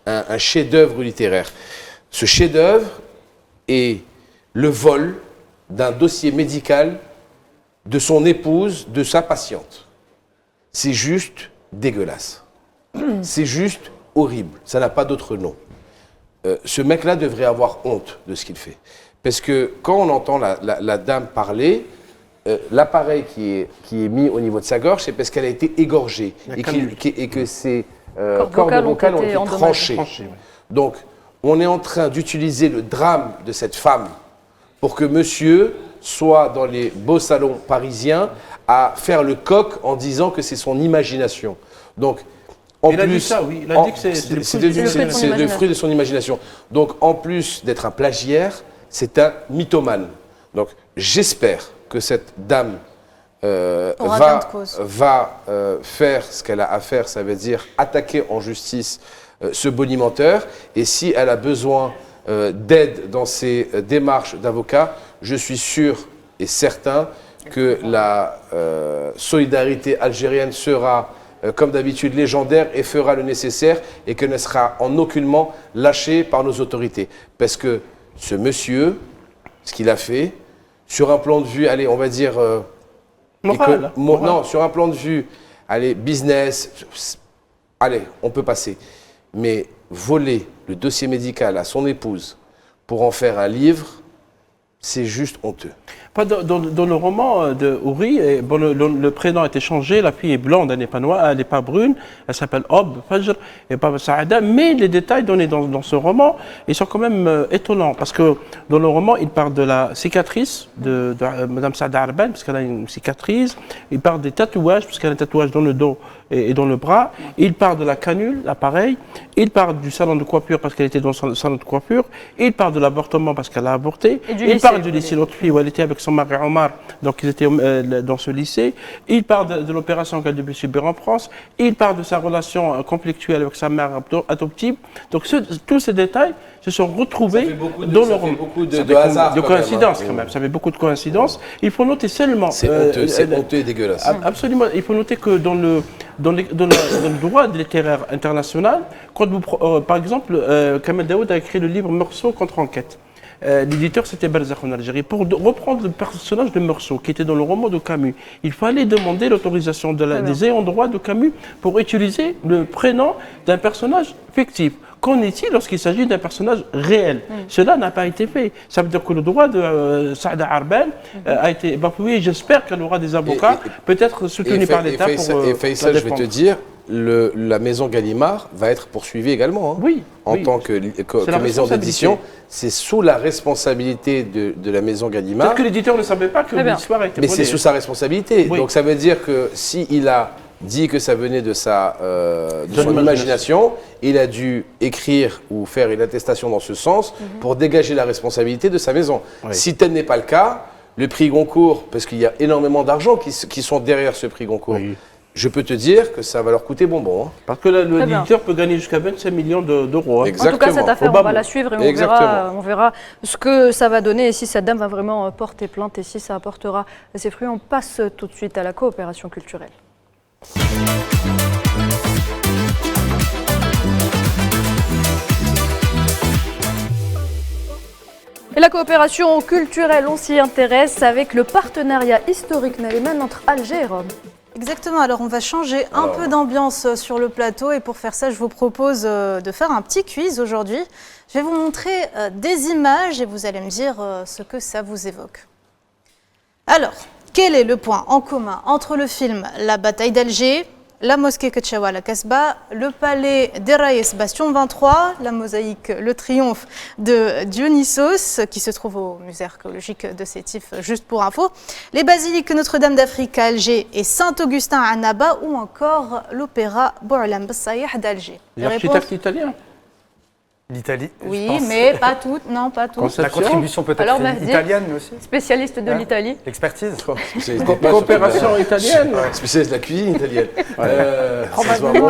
un chef-d'œuvre littéraire. Ce chef-d'œuvre est le vol d'un dossier médical de son épouse, de sa patiente. C'est juste dégueulasse. C'est juste horrible. Ça n'a pas d'autre nom. Ce mec-là devrait avoir honte de ce qu'il fait. Parce que quand on entend la dame parler, l'appareil qui est mis au niveau de sa gorge, c'est parce qu'elle a été égorgée et que ses cordes vocales ont été tranchées. Donc, on est en train d'utiliser le drame de cette femme pour que monsieur soit dans les beaux salons parisiens à faire le coq en disant que c'est son imagination. Donc, en plus, a dit ça, oui. Il a dit que c'est le fruit de son imagination. Donc, en plus d'être un plagiaire, c'est un mythomane. Donc, j'espère que cette dame va faire ce qu'elle a à faire, ça veut dire attaquer en justice ce bonimenteur. Et si elle a besoin d'aide dans ses démarches d'avocat, je suis sûr et certain que la solidarité algérienne sera, comme d'habitude, légendaire et fera le nécessaire et que ne sera en aucunement lâchée par nos autorités. Parce que ce monsieur, ce qu'il a fait, sur un plan de vue, allez, on va dire... moral. Non, sur un plan de vue, allez, business, allez, on peut passer. Mais voler le dossier médical à son épouse pour en faire un livre, c'est juste honteux. Dans le roman de Houri, le prénom a été changé, la fille est blonde, elle n'est pas noire, elle n'est pas brune, elle s'appelle Ob, Fajr et pas Saada, mais les détails donnés dans ce roman, ils sont quand même étonnants, parce que dans le roman, il parle de la cicatrice de Mme Saada Arban, parce qu'elle a une cicatrice, il parle des tatouages, parce qu'elle a un tatouage dans le dos et dans le bras, il parle de la canule, l'appareil, il parle du salon de coiffure, parce qu'elle était dans son salon de coiffure, il parle de l'avortement, parce qu'elle a avorté, il parle du lycée, l'autre fille où elle était avec son mari Omar, donc ils étaient dans ce lycée. Il parle de l'opération qu'elle devait subir en France. Il parle de sa relation conflictuelle avec sa mère adoptive. Donc tous ces détails se sont retrouvés dans le roman. Beaucoup de hasard, de coïncidences quand même. Ça fait beaucoup de coïncidences. Il faut noter seulement. C'est honteux et dégueulasse. Absolument. Il faut noter que dans le droit littéraire international, quand par exemple, Kamel Daoud a écrit le livre Meursault contre enquête. L'éditeur, c'était Barzakh en Algérie. Pour reprendre le personnage de Meursault, qui était dans le roman de Camus, il fallait demander l'autorisation des ayants droit de Camus pour utiliser le prénom d'un personnage fictif. Qu'en est-il lorsqu'il s'agit d'un personnage réel? Cela n'a pas été fait. Ça veut dire que le droit de Saada Arban a été bafoué. J'espère qu'elle aura des avocats, peut-être soutenus par l'État pour et Faisal, je vais te dire, la maison Gallimard va être poursuivie également. Hein, en tant que maison d'édition. C'est sous la responsabilité de la maison Gallimard. Peut-être que l'éditeur ne savait pas que l'histoire a été volée. Mais c'est sous sa responsabilité. Oui. Donc ça veut dire que s'il a dit que ça venait de son imagination, il a dû écrire ou faire une attestation dans ce sens pour dégager la responsabilité de sa maison. Oui. Si tel n'est pas le cas, le prix Goncourt, parce qu'il y a énormément d'argent qui sont derrière ce prix Goncourt, je peux te dire que ça va leur coûter bonbon. Hein. Parce que l'éditeur peut gagner jusqu'à 25 millions d'euros. Hein. En tout cas, cette affaire, on va la suivre et on verra ce que ça va donner et si cette dame va vraiment porter plainte et si ça apportera ses fruits. On passe tout de suite à la coopération culturelle. Et la coopération culturelle, on s'y intéresse avec le partenariat historique Nariman entre Alger et Rome. Exactement, alors on va changer un peu d'ambiance sur le plateau et pour faire ça, je vous propose de faire un petit quiz aujourd'hui. Je vais vous montrer des images et vous allez me dire ce que ça vous évoque. Alors, quel est le point en commun entre le film La bataille d'Alger, la mosquée Ketchaoua Kasbah, le palais des Raïs Bastion 23, la mosaïque Le Triomphe de Dionysos, qui se trouve au musée archéologique de Sétif, juste pour info, les basiliques Notre-Dame d'Afrique à Alger et Saint-Augustin à Annaba, ou encore l'opéra Bou'alam Bessaïh d'Alger. L'architecte italien. L'Italie. Oui, je pense. mais pas toutes, non, pas toutes. La contribution peut-être Alors, Mahdi, italienne aussi. Spécialiste de l'Italie. Expertise. Coopération italienne. Spécialiste de la cuisine italienne. Probablement.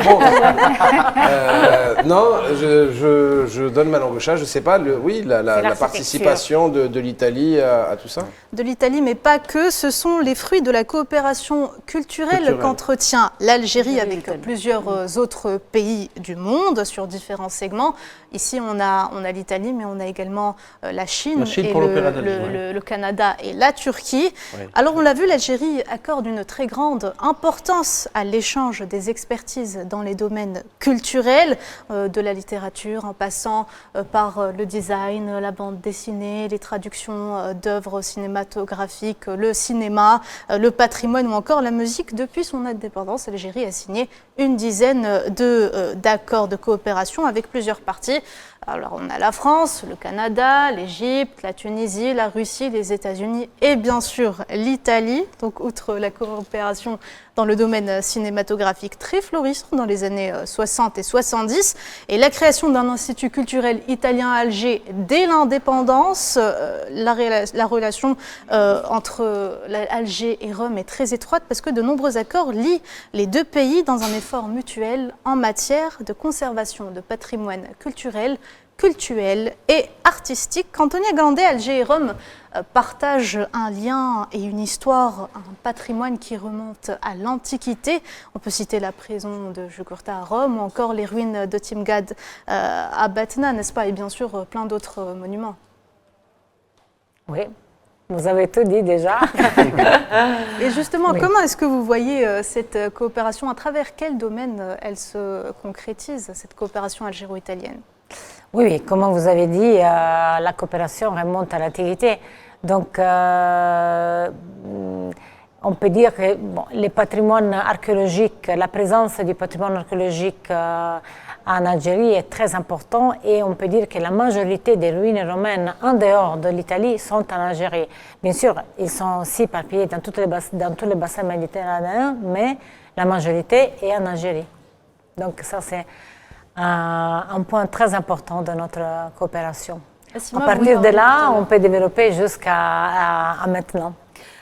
Non, je donne ma langue au chat. Je ne sais pas, la participation de l'Italie à tout ça. De l'Italie, mais pas que. Ce sont les fruits de la coopération culturelle qu'entretient l'Algérie avec plusieurs autres pays du monde sur différents segments. Ici, on a l'Italie, mais on a également la Chine et le Canada et la Turquie. Oui. Alors, on l'a vu, l'Algérie accorde une très grande importance à l'échange des expertises dans les domaines culturels, de la littérature, en passant par le design, la bande dessinée, les traductions d'œuvres cinématographiques, le cinéma, le patrimoine ou encore la musique. Depuis son indépendance, l'Algérie a signé une dizaine d'accords de coopération avec plusieurs parties. Alors on a la France, le Canada, l'Égypte, la Tunisie, la Russie, les États-Unis et bien sûr l'Italie. Donc outre la coopération dans le domaine cinématographique très florissant dans les années 60 et 70 et la création d'un institut culturel italien à Alger dès l'indépendance, la relation entre Alger et Rome est très étroite parce que de nombreux accords lient les deux pays dans un effort mutuel en matière de conservation de patrimoine culturel et artistique. Antonia Gandé, Alger et Rome partagent un lien et une histoire, un patrimoine qui remonte à l'Antiquité. On peut citer la prison de Jugurtha à Rome ou encore les ruines de Timgad à Batna, n'est-ce pas? Et bien sûr, plein d'autres monuments. Oui, vous avez tout dit déjà. Et justement, comment est-ce que vous voyez cette coopération? À travers quel domaine elle se concrétise, cette coopération algéro-italienne? Oui, comme vous avez dit, la coopération remonte à l'Antiquité. Donc, on peut dire que les patrimoines archéologiques, la présence du patrimoine archéologique en Algérie est très importante et on peut dire que la majorité des ruines romaines en dehors de l'Italie sont en Algérie. Bien sûr, ils sont aussi éparpillés dans tous les bassins méditerranéens, mais la majorité est en Algérie. Donc ça, c'est un point très important de notre coopération. À partir de là, on peut développer jusqu'à maintenant.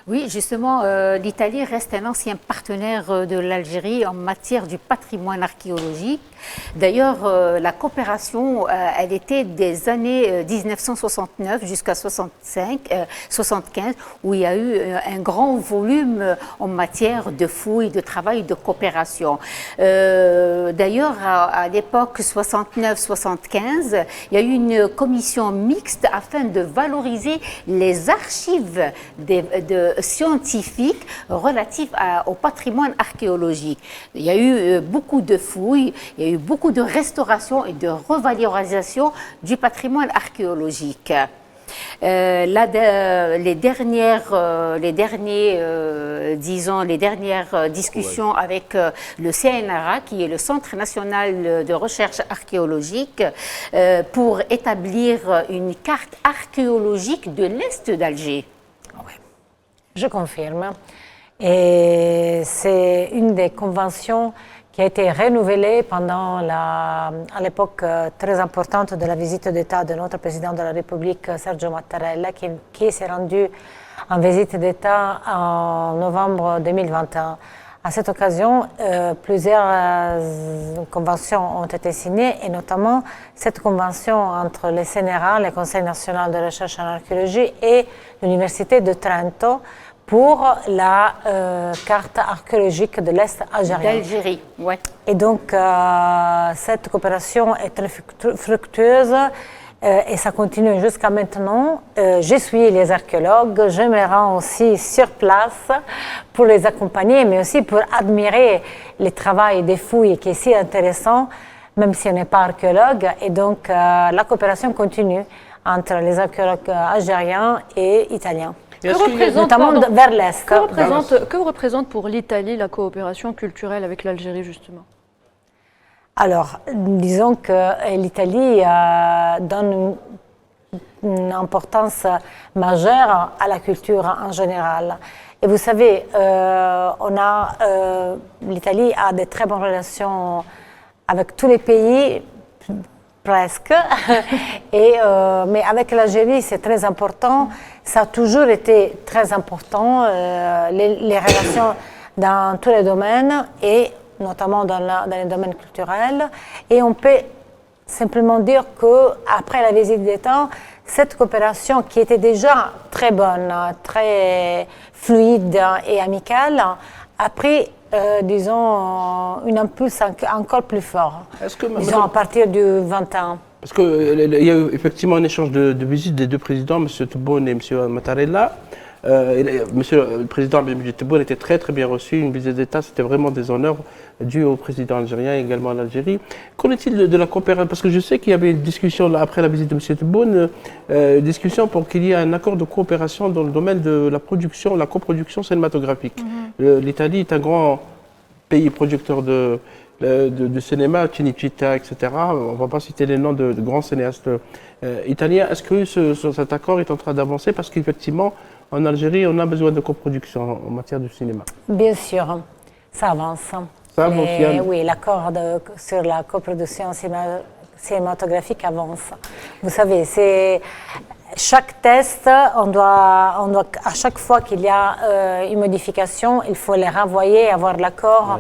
Oui, justement, l'Italie reste un ancien partenaire de l'Algérie en matière du patrimoine archéologique. D'ailleurs, la coopération, elle était des années 1969 jusqu'à 75, où il y a eu un grand volume en matière de fouilles, de travail, de coopération. D'ailleurs, à l'époque 69-75, il y a eu une commission mixte afin de valoriser les archives scientifiques relatives au patrimoine archéologique. Il y a eu beaucoup de fouilles, il y a eu beaucoup de restauration et de revalorisation du patrimoine archéologique. Les dernières discussions avec le CNRA, qui est le Centre national de recherche archéologique, pour établir une carte archéologique de l'Est d'Alger. Je confirme. Et c'est une des conventions qui a été renouvelée pendant à l'époque très importante de la visite d'État de notre président de la République, Sergio Mattarella, qui s'est rendu en visite d'État en novembre 2021. À cette occasion, plusieurs conventions ont été signées, et notamment cette convention entre le CNRA, le Conseil national de recherche en archéologie, et l'Université de Trento, pour la carte archéologique de l'Est algérien. D'Algérie, oui. Et donc, cette coopération est très fructueuse et ça continue jusqu'à maintenant. Je suis les archéologues, je me rends aussi sur place pour les accompagner, mais aussi pour admirer le travail des fouilles qui est si intéressant, même si on n'est pas archéologue. Et donc la coopération continue entre les archéologues algériens et italiens. Notamment vers l'Est. Que représente pour l'Italie la coopération culturelle avec l'Algérie, justement? Alors, disons que l'Italie donne une importance majeure à la culture en général. Et vous savez, l'Italie a de très bonnes relations avec tous les pays, presque, mais avec l'Algérie, c'est très important. Ça a toujours été très important, les relations dans tous les domaines, et notamment dans les domaines culturels. Et on peut simplement dire qu'après la visite d'État, cette coopération qui était déjà très bonne, très fluide et amicale, a pris, disons, une impulse encore plus fort, disons à partir du 21. Parce qu'il y a eu effectivement un échange de visites des deux présidents, M. Tebboune et M. Mattarella. Monsieur le président Abdelmajid Tebboune était très très bien reçu. Une visite d'État, c'était vraiment des honneurs dus au président algérien et également à l'Algérie. Qu'en est-il de la coopération? Parce que je sais qu'il y avait une discussion après la visite de M. Tebboune, discussion pour qu'il y ait un accord de coopération dans le domaine de la production, la coproduction cinématographique. L'Italie est un grand pays producteur de cinéma, Cinecittà, etc. On ne va pas citer les noms de grands cinéastes italiens. Est-ce que cet accord est en train d'avancer? Parce qu'effectivement, en Algérie, on a besoin de coproduction en matière de cinéma. Bien sûr, ça avance. Ça avance, Yann. Oui, l'accord sur la coproduction cinématographique avance. Vous savez, c'est chaque test, on doit, à chaque fois qu'il y a une modification, il faut les renvoyer, avoir l'accord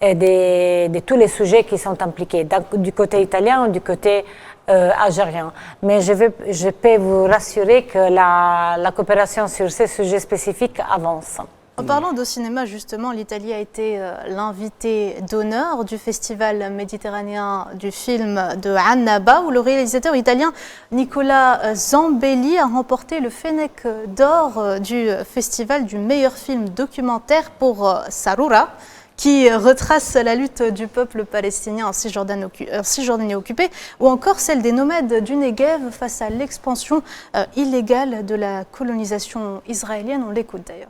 de tous les sujets qui sont impliqués, du côté italien ou du côté algérien. Mais je peux vous rassurer que la coopération sur ces sujets spécifiques avance. En parlant de cinéma, justement, l'Italie a été l'invité d'honneur du festival méditerranéen du film de Annaba, où le réalisateur italien Nicola Zambelli a remporté le Fenech d'or du festival du meilleur film documentaire pour Saroura, qui retrace la lutte du peuple palestinien en Cisjordanie occupée, ou encore celle des nomades du Negev face à l'expansion illégale de la colonisation israélienne. On l'écoute d'ailleurs.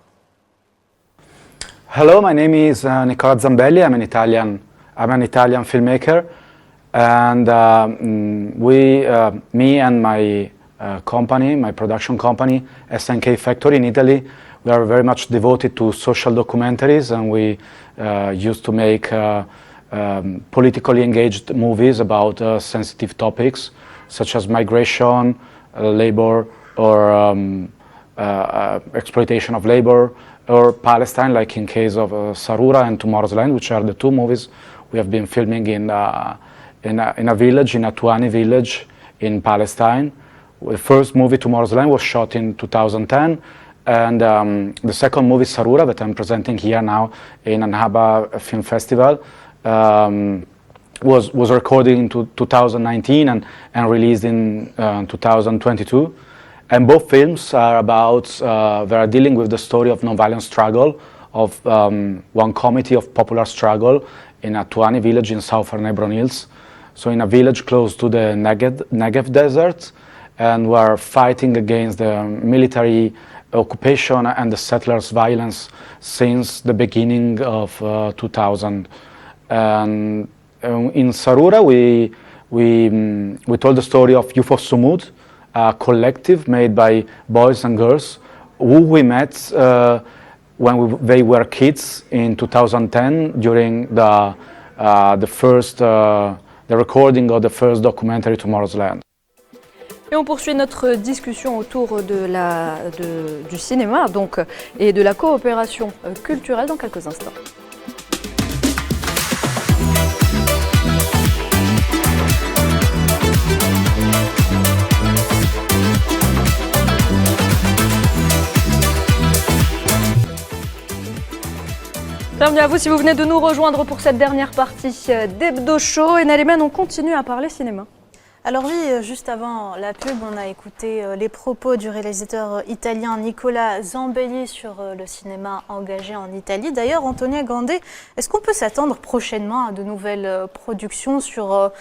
Hello, my name is Nicola Zambelli. I'm an Italian filmmaker, and me and my company, my production company, SNK Factory in Italy, we are very much devoted to social documentaries, and we used to make politically engaged movies about sensitive topics such as migration, labor, or exploitation of labor, or Palestine, like in case of Saroura and Tomorrow's Land, which are the two movies we have been filming in a village, in Atuani village in Palestine. The first movie, Tomorrow's Land, was shot in 2010, and the second movie, Saroura, that I'm presenting here now in Annaba Film Festival, was recorded in 2019 and released in 2022. And both films are they are dealing with the story of nonviolent struggle of one committee of popular struggle in a Tuani village in southern Hebron Hills. So in a village close to the Negev desert, and we're fighting against the military occupation and the settlers' violence since the beginning of 2000. And in Saroura, we told the story of Youth of Sumud, a collective made by boys and girls who we met when they were kids in 2010 during the recording of the first documentary Tomorrow's Land. Et on poursuit notre discussion autour du cinéma donc, et de la coopération culturelle dans quelques instants. Bienvenue à vous si vous venez de nous rejoindre pour cette dernière partie d'Hebdo Show. Et Nalimen, on continue à parler cinéma. Alors oui, juste avant la pub, on a écouté les propos du réalisateur italien Nicola Zambelli sur le cinéma engagé en Italie. D'ailleurs, Antonia Grandet, est-ce qu'on peut s'attendre prochainement à de nouvelles productions sur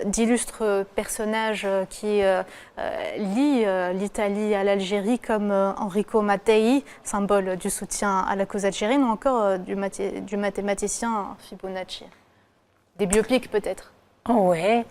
d'illustres personnages qui lient l'Italie à l'Algérie, comme Enrico Mattei, symbole du soutien à la cause algérienne, ou encore du mathématicien Fibonacci? Des biopics peut-être? Oui.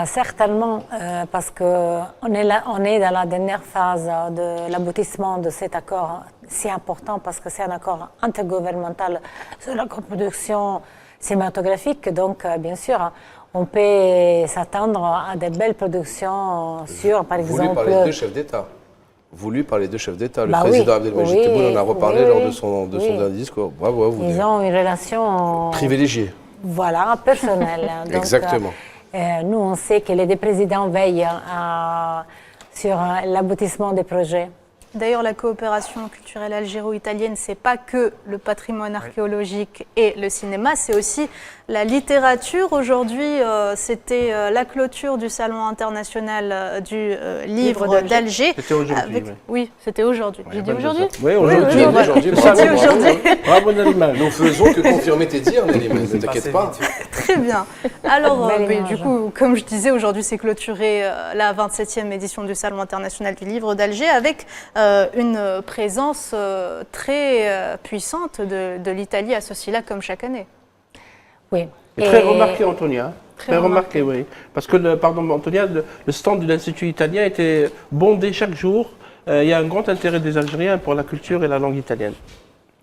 Certainement, parce qu'on est dans la dernière phase de l'aboutissement de cet accord si important, parce que c'est un accord intergouvernemental sur la coproduction cinématographique. Donc, bien sûr, on peut s'attendre à de belles productions sur, par exemple... Voulu par les deux chefs d'État. Voulu par les deux chefs d'État. Le Bah président oui, Abdelmajid oui, Tebboune en a reparlé oui, lors oui, de son oui. dernier discours. Bravo à vous. Ils ont une relation... privilégiée. Voilà, personnelle. Donc, Exactement. Nous, on sait que les deux présidents veillent sur l'aboutissement des projets. D'ailleurs, la coopération culturelle algéro-italienne, c'est pas que le patrimoine archéologique et le cinéma, c'est aussi la littérature. Aujourd'hui, c'était la clôture du Salon international du livre d'Alger. C'était aujourd'hui, Oui, c'était aujourd'hui. J'ai dit aujourd'hui? Oui, aujourd'hui. Bravo Nalima. Nous faisons que confirmer tes dires, Nalima, ne t'inquiète pas. Très bien. Alors, Belle image. du coup, comme je disais, aujourd'hui, c'est clôturé la 27e édition du Salon international du livre d'Alger avec une présence très puissante de l'Italie associée là, comme chaque année. Oui. Et très remarqué, Antonia. Très remarqué, oui. Parce que, pardon, Antonia, le stand de l'Institut italien était bondé chaque jour. Il y a un grand intérêt des Algériens pour la culture et la langue italienne.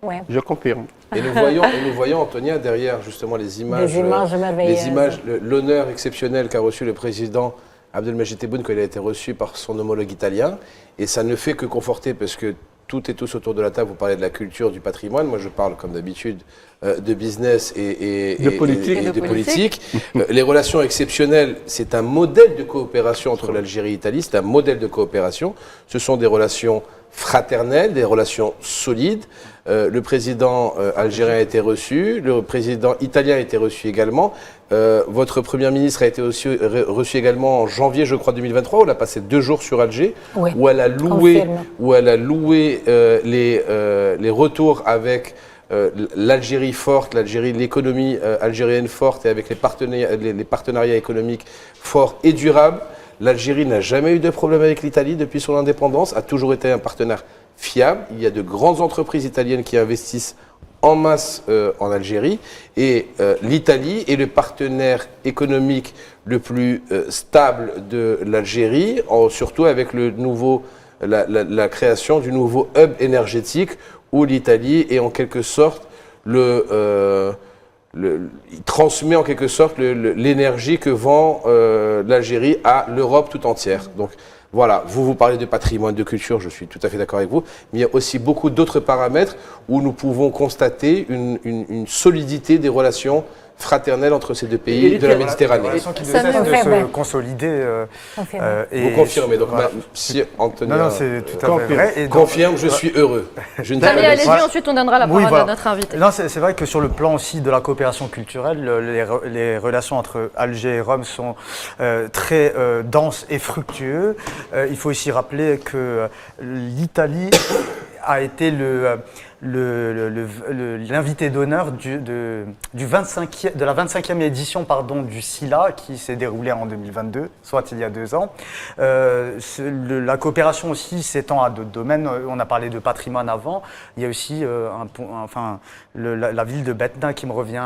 Oui. Je confirme. Et nous voyons, Antonia, derrière justement les images, Des images merveilleuses. l'honneur exceptionnel qu'a reçu le président Abdelmajid Tebboune quand il a été reçu par son homologue italien. Et ça ne fait que conforter parce que toutes et tous autour de la table, vous parlez de la culture, du patrimoine. Moi, je parle, comme d'habitude, de business et de politique. Les relations exceptionnelles, c'est un modèle de coopération entre l'Algérie et l'Italie. C'est un modèle de coopération. Ce sont des relations fraternelles, des relations solides. Le président algérien a été reçu, le président italien a été reçu également. Votre première ministre a été aussi reçue également en janvier, je crois, 2023, où elle a passé 2 jours sur Alger, oui, où elle a loué les retours avec l'Algérie forte, l'économie algérienne forte et avec les partenariats économiques forts et durables. L'Algérie n'a jamais eu de problème avec l'Italie depuis son indépendance, a toujours été un partenaire fiable. Il y a de grandes entreprises italiennes qui investissent en masse en Algérie et l'Italie est le partenaire économique le plus stable de l'Algérie, surtout avec la création du nouveau hub énergétique où l'Italie est en quelque sorte il transmet en quelque sorte l'énergie que vend l'Algérie à l'Europe tout entière. Donc voilà, vous parlez de patrimoine, de culture, je suis tout à fait d'accord avec vous, mais il y a aussi beaucoup d'autres paramètres où nous pouvons constater une solidité des relations fraternelles entre ces deux pays de la Méditerranée. Des relations qui ne cessent de se consolider. Vous confirmez, donc voilà. Si Antonia non, c'est tout à fait vrai. Et confirme, je suis heureux. Allez-y, ensuite on donnera la parole à notre invité. Non, c'est vrai que sur le plan aussi de la coopération culturelle, les relations entre Alger et Rome sont très denses et fructueuses. Il faut aussi rappeler que l'Italie a été l'invité d'honneur de la 25e édition du SILA qui s'est déroulée en 2022, soit il y a 2 ans. La coopération aussi s'étend à d'autres domaines. On a parlé de patrimoine avant. Il y a aussi la ville de Betna qui me revient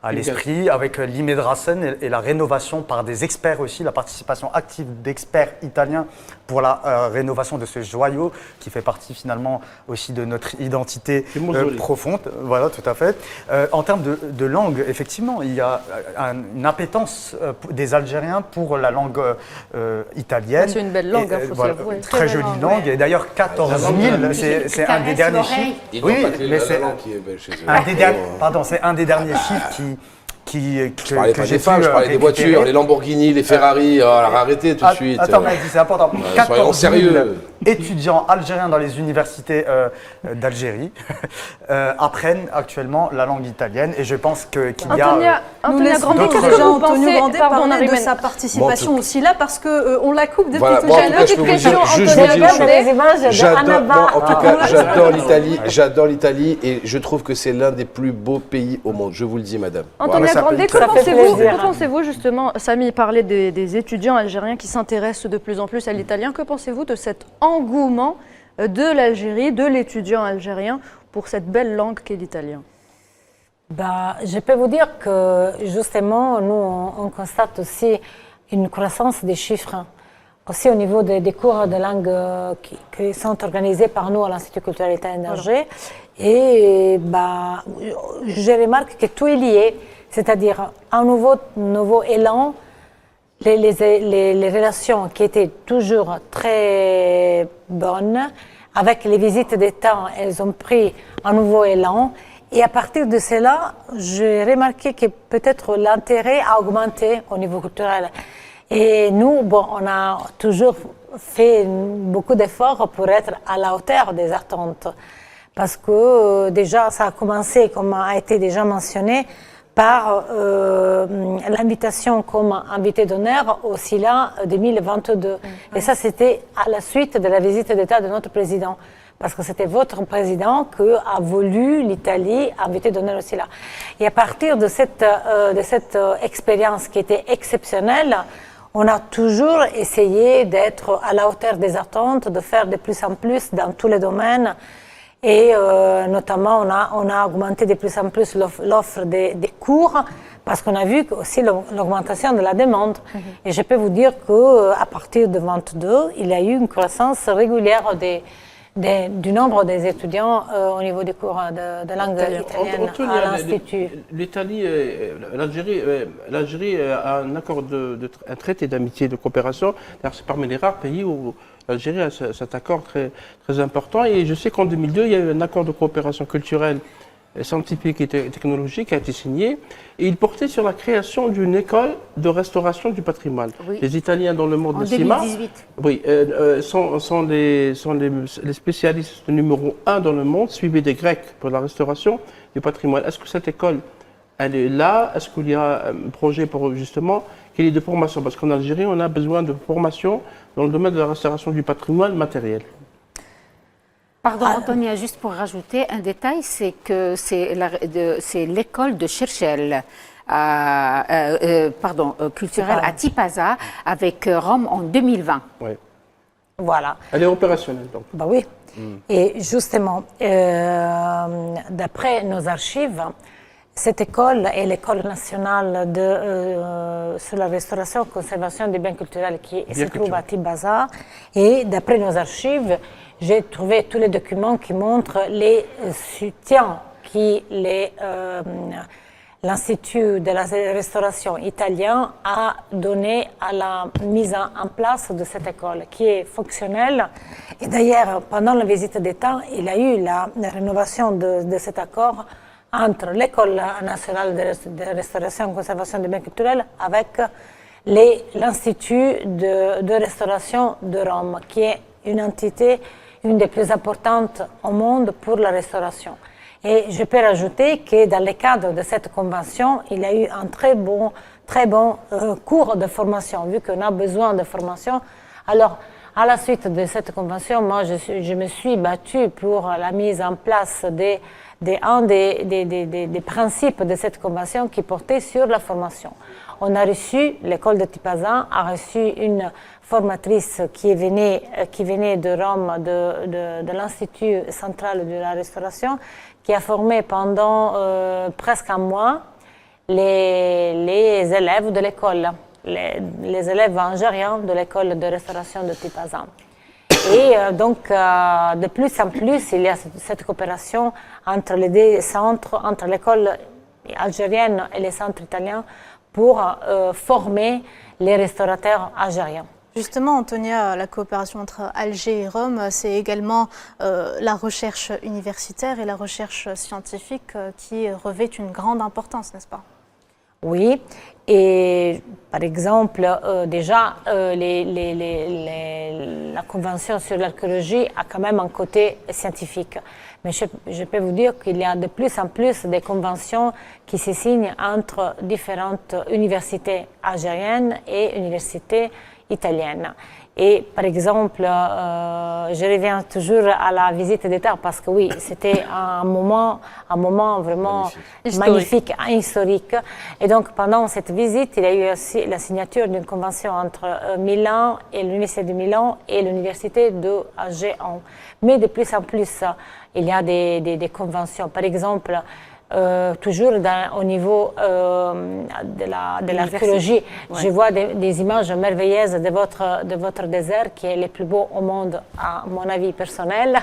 à l'esprit avec l'Imedrasen et la rénovation par des experts aussi, la participation active d'experts italiens pour la rénovation de ce joyau qui fait partie finalement aussi de notre identité profonde. Voilà, tout à fait. En termes de langue, effectivement, il y a une appétence des Algériens pour la langue italienne. C'est une belle langue, il faut s'avouer. Très jolie langue. Et d'ailleurs, 14 000, c'est un des derniers chiffres. Oui, mais c'est un des derniers chiffres je parlais pas des femmes, je parlais des voitures, les Lamborghini, les Ferrari. Alors arrêtez tout de suite. Attends, mais c'est important. Soyons sérieux. étudiants algériens dans les universités d'Algérie apprennent actuellement la langue italienne. Et je pense qu'il y a... Antonia Grandi, d'autres- qu'est-ce que vous Antonio Grandi pensez parler de Nariman. sa participation Bon, aussi là parce qu'on la coupe depuis Voilà, tout moi, à en tout l'heure. cas, je peux vous dire, juste vous dire une chose. J'adore l'Italie et je trouve que c'est l'un des plus beaux pays au monde. Je vous le dis, madame. Antonia ça Grandi, fait que pensez-vous justement, Samy parlait des étudiants algériens qui s'intéressent de plus en plus à l'italien, que pensez-vous de cet engouement de l'Algérie, de l'étudiant algérien pour cette belle langue qu'est l'italien? Bah, je peux vous dire que justement, nous, on constate aussi une croissance des chiffres, aussi au niveau des cours de langue qui sont organisés par nous à l'Institut culturel italien d'Alger. Et bah, je remarque que tout est lié, c'est-à-dire un nouveau élan, les relations qui étaient toujours très bonnes, avec les visites d'État, elles ont pris un nouveau élan. Et à partir de cela, j'ai remarqué que peut-être l'intérêt a augmenté au niveau culturel. Et nous, bon, on a toujours fait beaucoup d'efforts pour être à la hauteur des attentes. Parce que déjà, ça a commencé, comme a été déjà mentionné, par l'invitation comme invité d'honneur au SILA 2022. Et ça, c'était à la suite de la visite d'État de notre président. Parce que c'était votre président qui a voulu l'Italie inviter d'honneur aussi là. Et à partir de cette expérience qui était exceptionnelle, on a toujours essayé d'être à la hauteur des attentes, de faire de plus en plus dans tous les domaines. Et notamment, on a augmenté de plus en plus l'offre des cours parce qu'on a vu aussi l'augmentation de la demande. Et je peux vous dire qu'à partir de 22, il y a eu une croissance régulière du nombre des étudiants au niveau des cours de langue italienne à l'Institut. L'Algérie a un accord un traité d'amitié et de coopération. C'est parmi les rares pays où l'Algérie a cet accord très, très important. Et je sais qu'en 2002, il y a eu un accord de coopération culturelle, scientifique et technologique qui a été signé. Et il portait sur la création d'une école de restauration du patrimoine. Oui. Les Italiens dans le monde En de CIMA 2018. oui, sont les spécialistes numéro 1 dans le monde, suivis des Grecs pour la restauration du patrimoine. Est-ce que cette école, elle est là? Est-ce qu'il y a un projet pour justement qu'il y ait de formation? Parce qu'en Algérie, on a besoin de formation dans le domaine de la restauration du patrimoine matériel. Pardon, Antonia, juste pour rajouter un détail, c'est que c'est l'école de Cherchel, culturelle à Tipaza, avec Rome en 2020. Oui. Voilà. Elle est opérationnelle, donc. Bah oui. Et justement, d'après nos archives, cette école est l'école nationale sur la restauration et conservation des biens culturels qui se trouve à Tipaza. Et d'après nos archives, j'ai trouvé tous les documents qui montrent les soutiens que l'Institut de la restauration italien a donné à la mise en place de cette école, qui est fonctionnelle. Et d'ailleurs, pendant la visite d'État, il y a eu la rénovation de cet accord entre l'École nationale de restauration et conservation des biens culturels avec l'Institut de restauration de Rome, qui est une entité, une des plus importantes au monde pour la restauration. Et je peux rajouter que dans le cadre de cette convention, il y a eu un très bon cours de formation, vu qu'on a besoin de formation. Alors, à la suite de cette convention, moi, je me suis battue pour la mise en place un des principes de cette convention qui portait sur la formation. On a reçu, l'école de Tipaza a reçu une formatrice qui venait de Rome, de l'Institut central de la restauration, qui a formé pendant presque un mois les élèves de l'école, les élèves algériens de l'école de restauration de Tipaza. Et donc, de plus en plus, il y a cette coopération entre les deux centres, entre l'école algérienne et les centres italiens, pour former les restaurateurs algériens. Justement, Antonia, la coopération entre Alger et Rome, c'est également la recherche universitaire et la recherche scientifique qui revêt une grande importance, n'est-ce pas? Oui. Et par exemple, déjà, la Convention sur l'archéologie a quand même un côté scientifique. Mais je peux vous dire qu'il y a de plus en plus des conventions qui se signent entre différentes universités algériennes et universités italiennes. Et par exemple, je reviens toujours à la visite d'État parce que oui, c'était un moment vraiment magnifique, historique. Et donc pendant cette visite, il y a eu aussi la signature d'une convention entre Milan et l'Université de Milan et l'Université de Géant. Mais de plus en plus, il y a des conventions. Par exemple, toujours au niveau de l'archéologie, je vois des images merveilleuses de votre désert qui est le plus beau au monde, à mon avis personnel.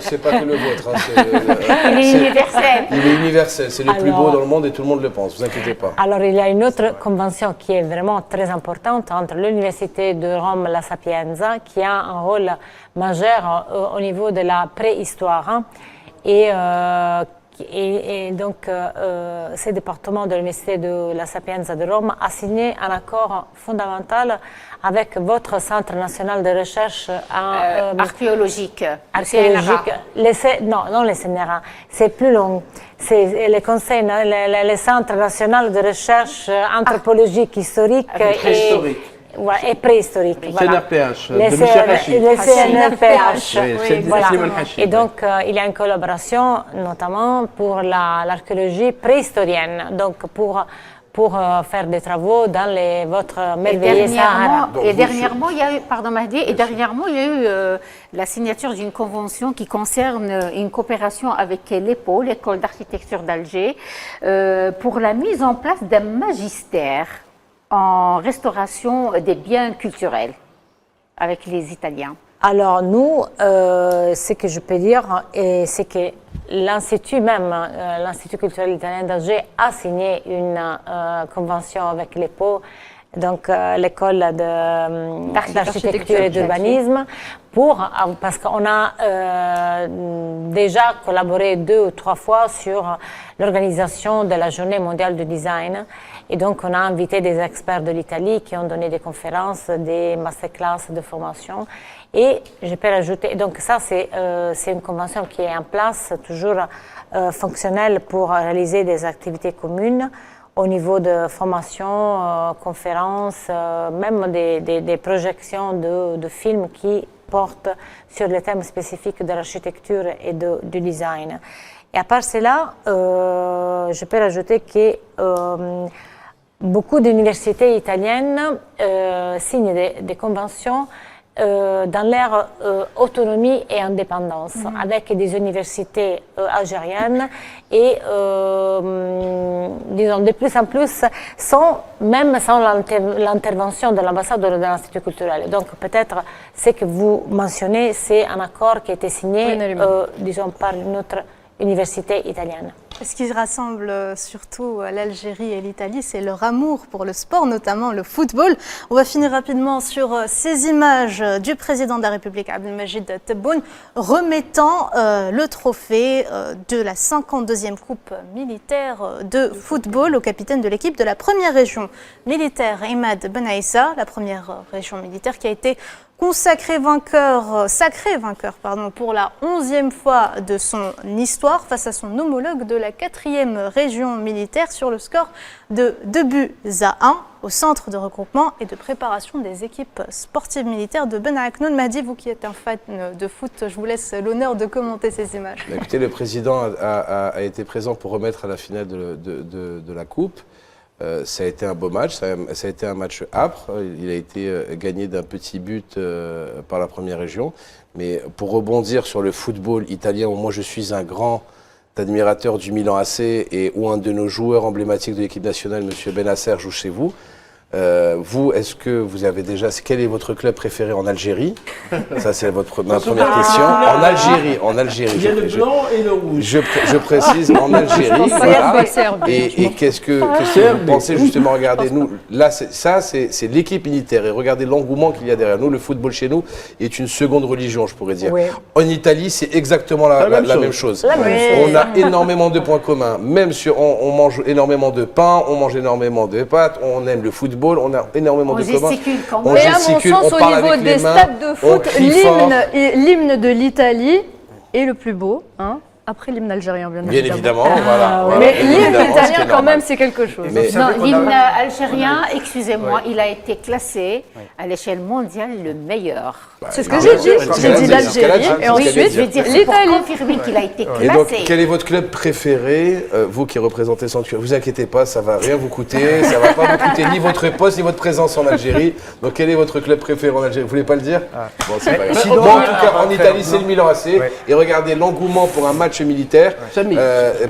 C'est pas que le vôtre. Hein, il est universel. Il est universel, c'est le plus beau dans le monde et tout le monde le pense, vous inquiétez pas. Alors il y a une autre convention qui est vraiment très importante entre l'Université de Rome, la Sapienza, qui a un rôle majeur au niveau de la préhistoire. Hein, et donc, ce département de l'Université de la Sapienza de Rome a signé un accord fondamental avec votre Centre national de recherche archéologique. Non, le CNRA, c'est plus long. C'est le Conseil, le Centre national de recherche anthropologique, historique et préhistorique. CNRPH, le CNRPH. Voilà. Et donc, il y a une collaboration, notamment pour l'archéologie préhistorienne, donc pour faire des travaux dans votre merveilleux Sahara. Et dernièrement, il y a eu, pardon Mahdi, il y a eu la signature d'une convention qui concerne une coopération avec l'EPO, l'École d'architecture d'Alger, pour la mise en place d'un magistère en restauration des biens culturels avec les Italiens. Alors nous, ce que je peux dire, c'est que l'Institut l'Institut culturel italien d'Alger a signé une convention avec l'EPO, donc l'école d'architecture et d'urbanisme, parce qu'on a déjà collaboré 2 ou 3 fois sur l'organisation de la Journée mondiale du design. Et donc, on a invité des experts de l'Italie qui ont donné des conférences, des masterclass de formation. Et je peux rajouter, donc ça, c'est une convention qui est en place, toujours fonctionnelle pour réaliser des activités communes au niveau de formation, conférences, même des projections de films qui portent sur les thèmes spécifiques de l'architecture et du design. Et à part cela, je peux rajouter que beaucoup d'universités italiennes signent des conventions dans leur autonomie et indépendance, avec des universités algériennes et, disons, de plus en plus, même sans l'intervention de l'ambassadeur de l'Institut culturel. Donc peut-être ce que vous mentionnez, c'est un accord qui a été signé, disons, par une autre université italienne. Ce qui rassemble surtout l'Algérie et l'Italie, c'est leur amour pour le sport, notamment le football. On va finir rapidement sur ces images du président de la République, Abdelmajid Tebboune, remettant le trophée de la 52e Coupe militaire de football au capitaine de l'équipe de la première région militaire, Imad Ben Aïssa, la première région militaire qui a été sacré vainqueur pour la 11e fois de son histoire face à son homologue de la 4e région militaire sur le score de 2-1 au centre de regroupement et de préparation des équipes sportives militaires de Ben Aknoun. Mahdi, vous qui êtes un fan de foot, je vous laisse l'honneur de commenter ces images. Écoutez, le président a été présent pour remettre à la finale de la Coupe. Ça a été un beau match, ça a été un match âpre. Il a été gagné d'un petit but par la première région. Mais pour rebondir sur le football italien, où moi je suis un grand admirateur du Milan AC et où un de nos joueurs emblématiques de l'équipe nationale, M. Benasser, joue chez vous, Vous, est-ce que vous avez déjà... Quel est votre club préféré en Algérie? Ça, c'est ma première question. En Algérie. Il y a le blanc et le rouge. Je précise, en Algérie. Voilà. Et qu'est-ce que vous pensez justement? Regardez, nous, là, c'est l'équipe militaire. Et regardez l'engouement qu'il y a derrière nous. Le football chez nous est une seconde religion, je pourrais dire. Oui. En Italie, c'est exactement la même chose. On a énormément de points communs. Même si on mange énormément de pain, on mange énormément de pâtes, on aime le football, on a énormément de communs. Mais à mon sens, au niveau des stades de foot, l'hymne de l'Italie est le plus beau, hein, après l'hymne algérien, bien évidemment. Voilà. Mais l'hymne italien, quand même, c'est quelque chose. L'hymne algérien, excusez-moi, il a été classé à l'échelle mondiale le meilleur. C'est ce que j'ai dit. J'ai dit l'Algérie et ensuite l'Italie. Pour confirmer qu'il a été classé. Et donc, quel est votre club préféré, vous qui représentez Sanctuaire? Vous inquiétez pas, ça va rien vous coûter, ça va pas vous coûter ni votre poste ni votre présence en Algérie. Donc, quel est votre club préféré en Algérie? Vous voulez pas le dire? Bon, c'est pas grave. Sinon, en tout cas, en Italie, c'est le Milan AC. Et regardez l'engouement pour un match militaire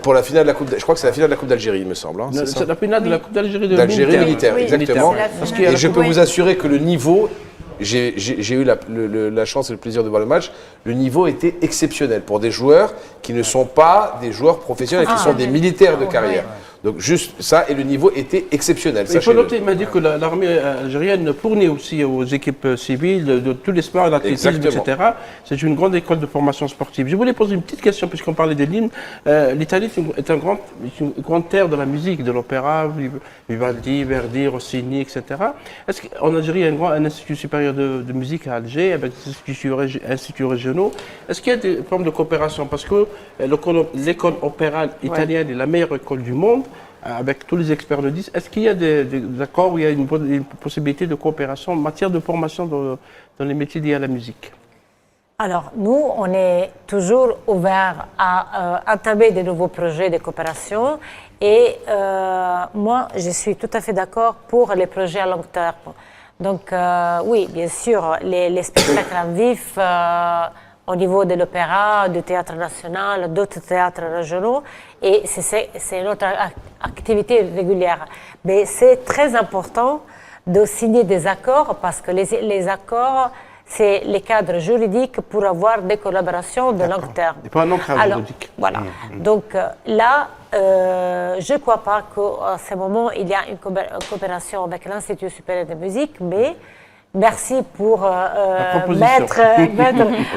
pour la finale de la Coupe. Je crois que c'est la finale de la Coupe d'Algérie, il me semble. Hein, c'est la finale de la Coupe d'Algérie militaire, exactement. Et je peux vous assurer que le niveau. J'ai eu la chance et le plaisir de voir le match. Le niveau était exceptionnel pour des joueurs qui ne sont pas des joueurs professionnels, qui sont des militaires de carrière. Donc juste ça, et le niveau était exceptionnel. Il faut noter, il m'a dit que l'armée algérienne fournit aussi aux équipes civiles de tous les sports, l'athlétisme, etc. C'est une grande école de formation sportive. Je voulais poser une petite question, puisqu'on parlait de l'hymne. L'Italie est une grande terre de la musique, de l'opéra, Vivaldi, Verdi, Rossini, etc. Est-ce qu'en Algérie, il y a un institut supérieur de musique à Alger, avec des instituts régionaux? Est-ce qu'il y a des formes de coopération? Parce que l'école opérale italienne est la meilleure école du monde, avec tous les experts le disent. Est-ce qu'il y a des accords où il y a une possibilité de coopération en matière de formation dans les métiers liés à la musique? Alors, nous, on est toujours ouverts à entamer de nouveaux projets de coopération. Et moi, je suis tout à fait d'accord pour les projets à long terme. Donc, oui, bien sûr, les spectacles en vif au niveau de l'opéra, du théâtre national, d'autres théâtres régionaux, et c'est notre activité régulière. Mais c'est très important de signer des accords parce que les accords, c'est les cadres juridiques pour avoir des collaborations de long terme. Et pas un ancrage juridique. Voilà. Donc là, je ne crois pas qu'à ce moment, il y a une coopération avec l'Institut supérieur de musique, mais merci pour mettre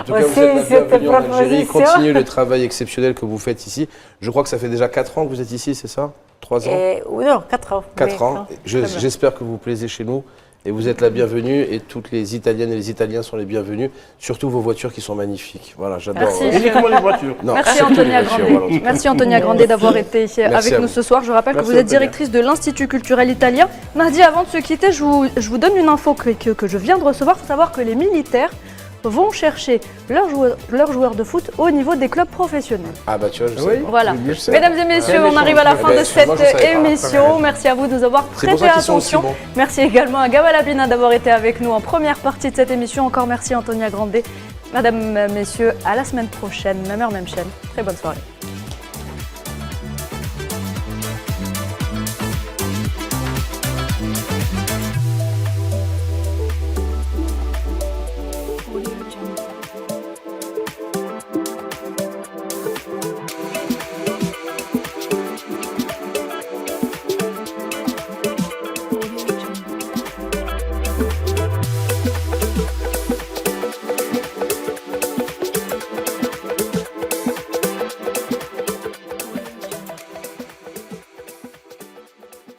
aussi cette proposition. Continuez le travail exceptionnel que vous faites ici. Je crois que ça fait déjà 4 ans que vous êtes ici, c'est ça? 3 ans? Non, 4 ans. 4 ans. J'espère que vous plaisez chez nous. Et vous êtes la bienvenue, et toutes les Italiennes et les Italiens sont les bienvenus, surtout vos voitures qui sont magnifiques. Voilà, j'adore. Uniquement les voitures. Non, merci Antonia Grandé. Merci Antonia Grandé d'avoir été avec nous ce soir. Je rappelle que vous êtes directrice de l'Institut culturel italien. Mahdi, avant de se quitter, je vous donne une info que je viens de recevoir. Il faut savoir que les militaires vont chercher leurs joueurs de foot au niveau des clubs professionnels. Ah bah tu vois, je sais. Voilà. Mesdames et messieurs, on arrive à la fin de cette émission. Merci à vous de nous avoir prêté attention. Merci également à Gamal Abina d'avoir été avec nous en première partie de cette émission. Encore merci Antonia Grandé. Mesdames, messieurs, à la semaine prochaine, même heure, même chaîne. Très bonne soirée.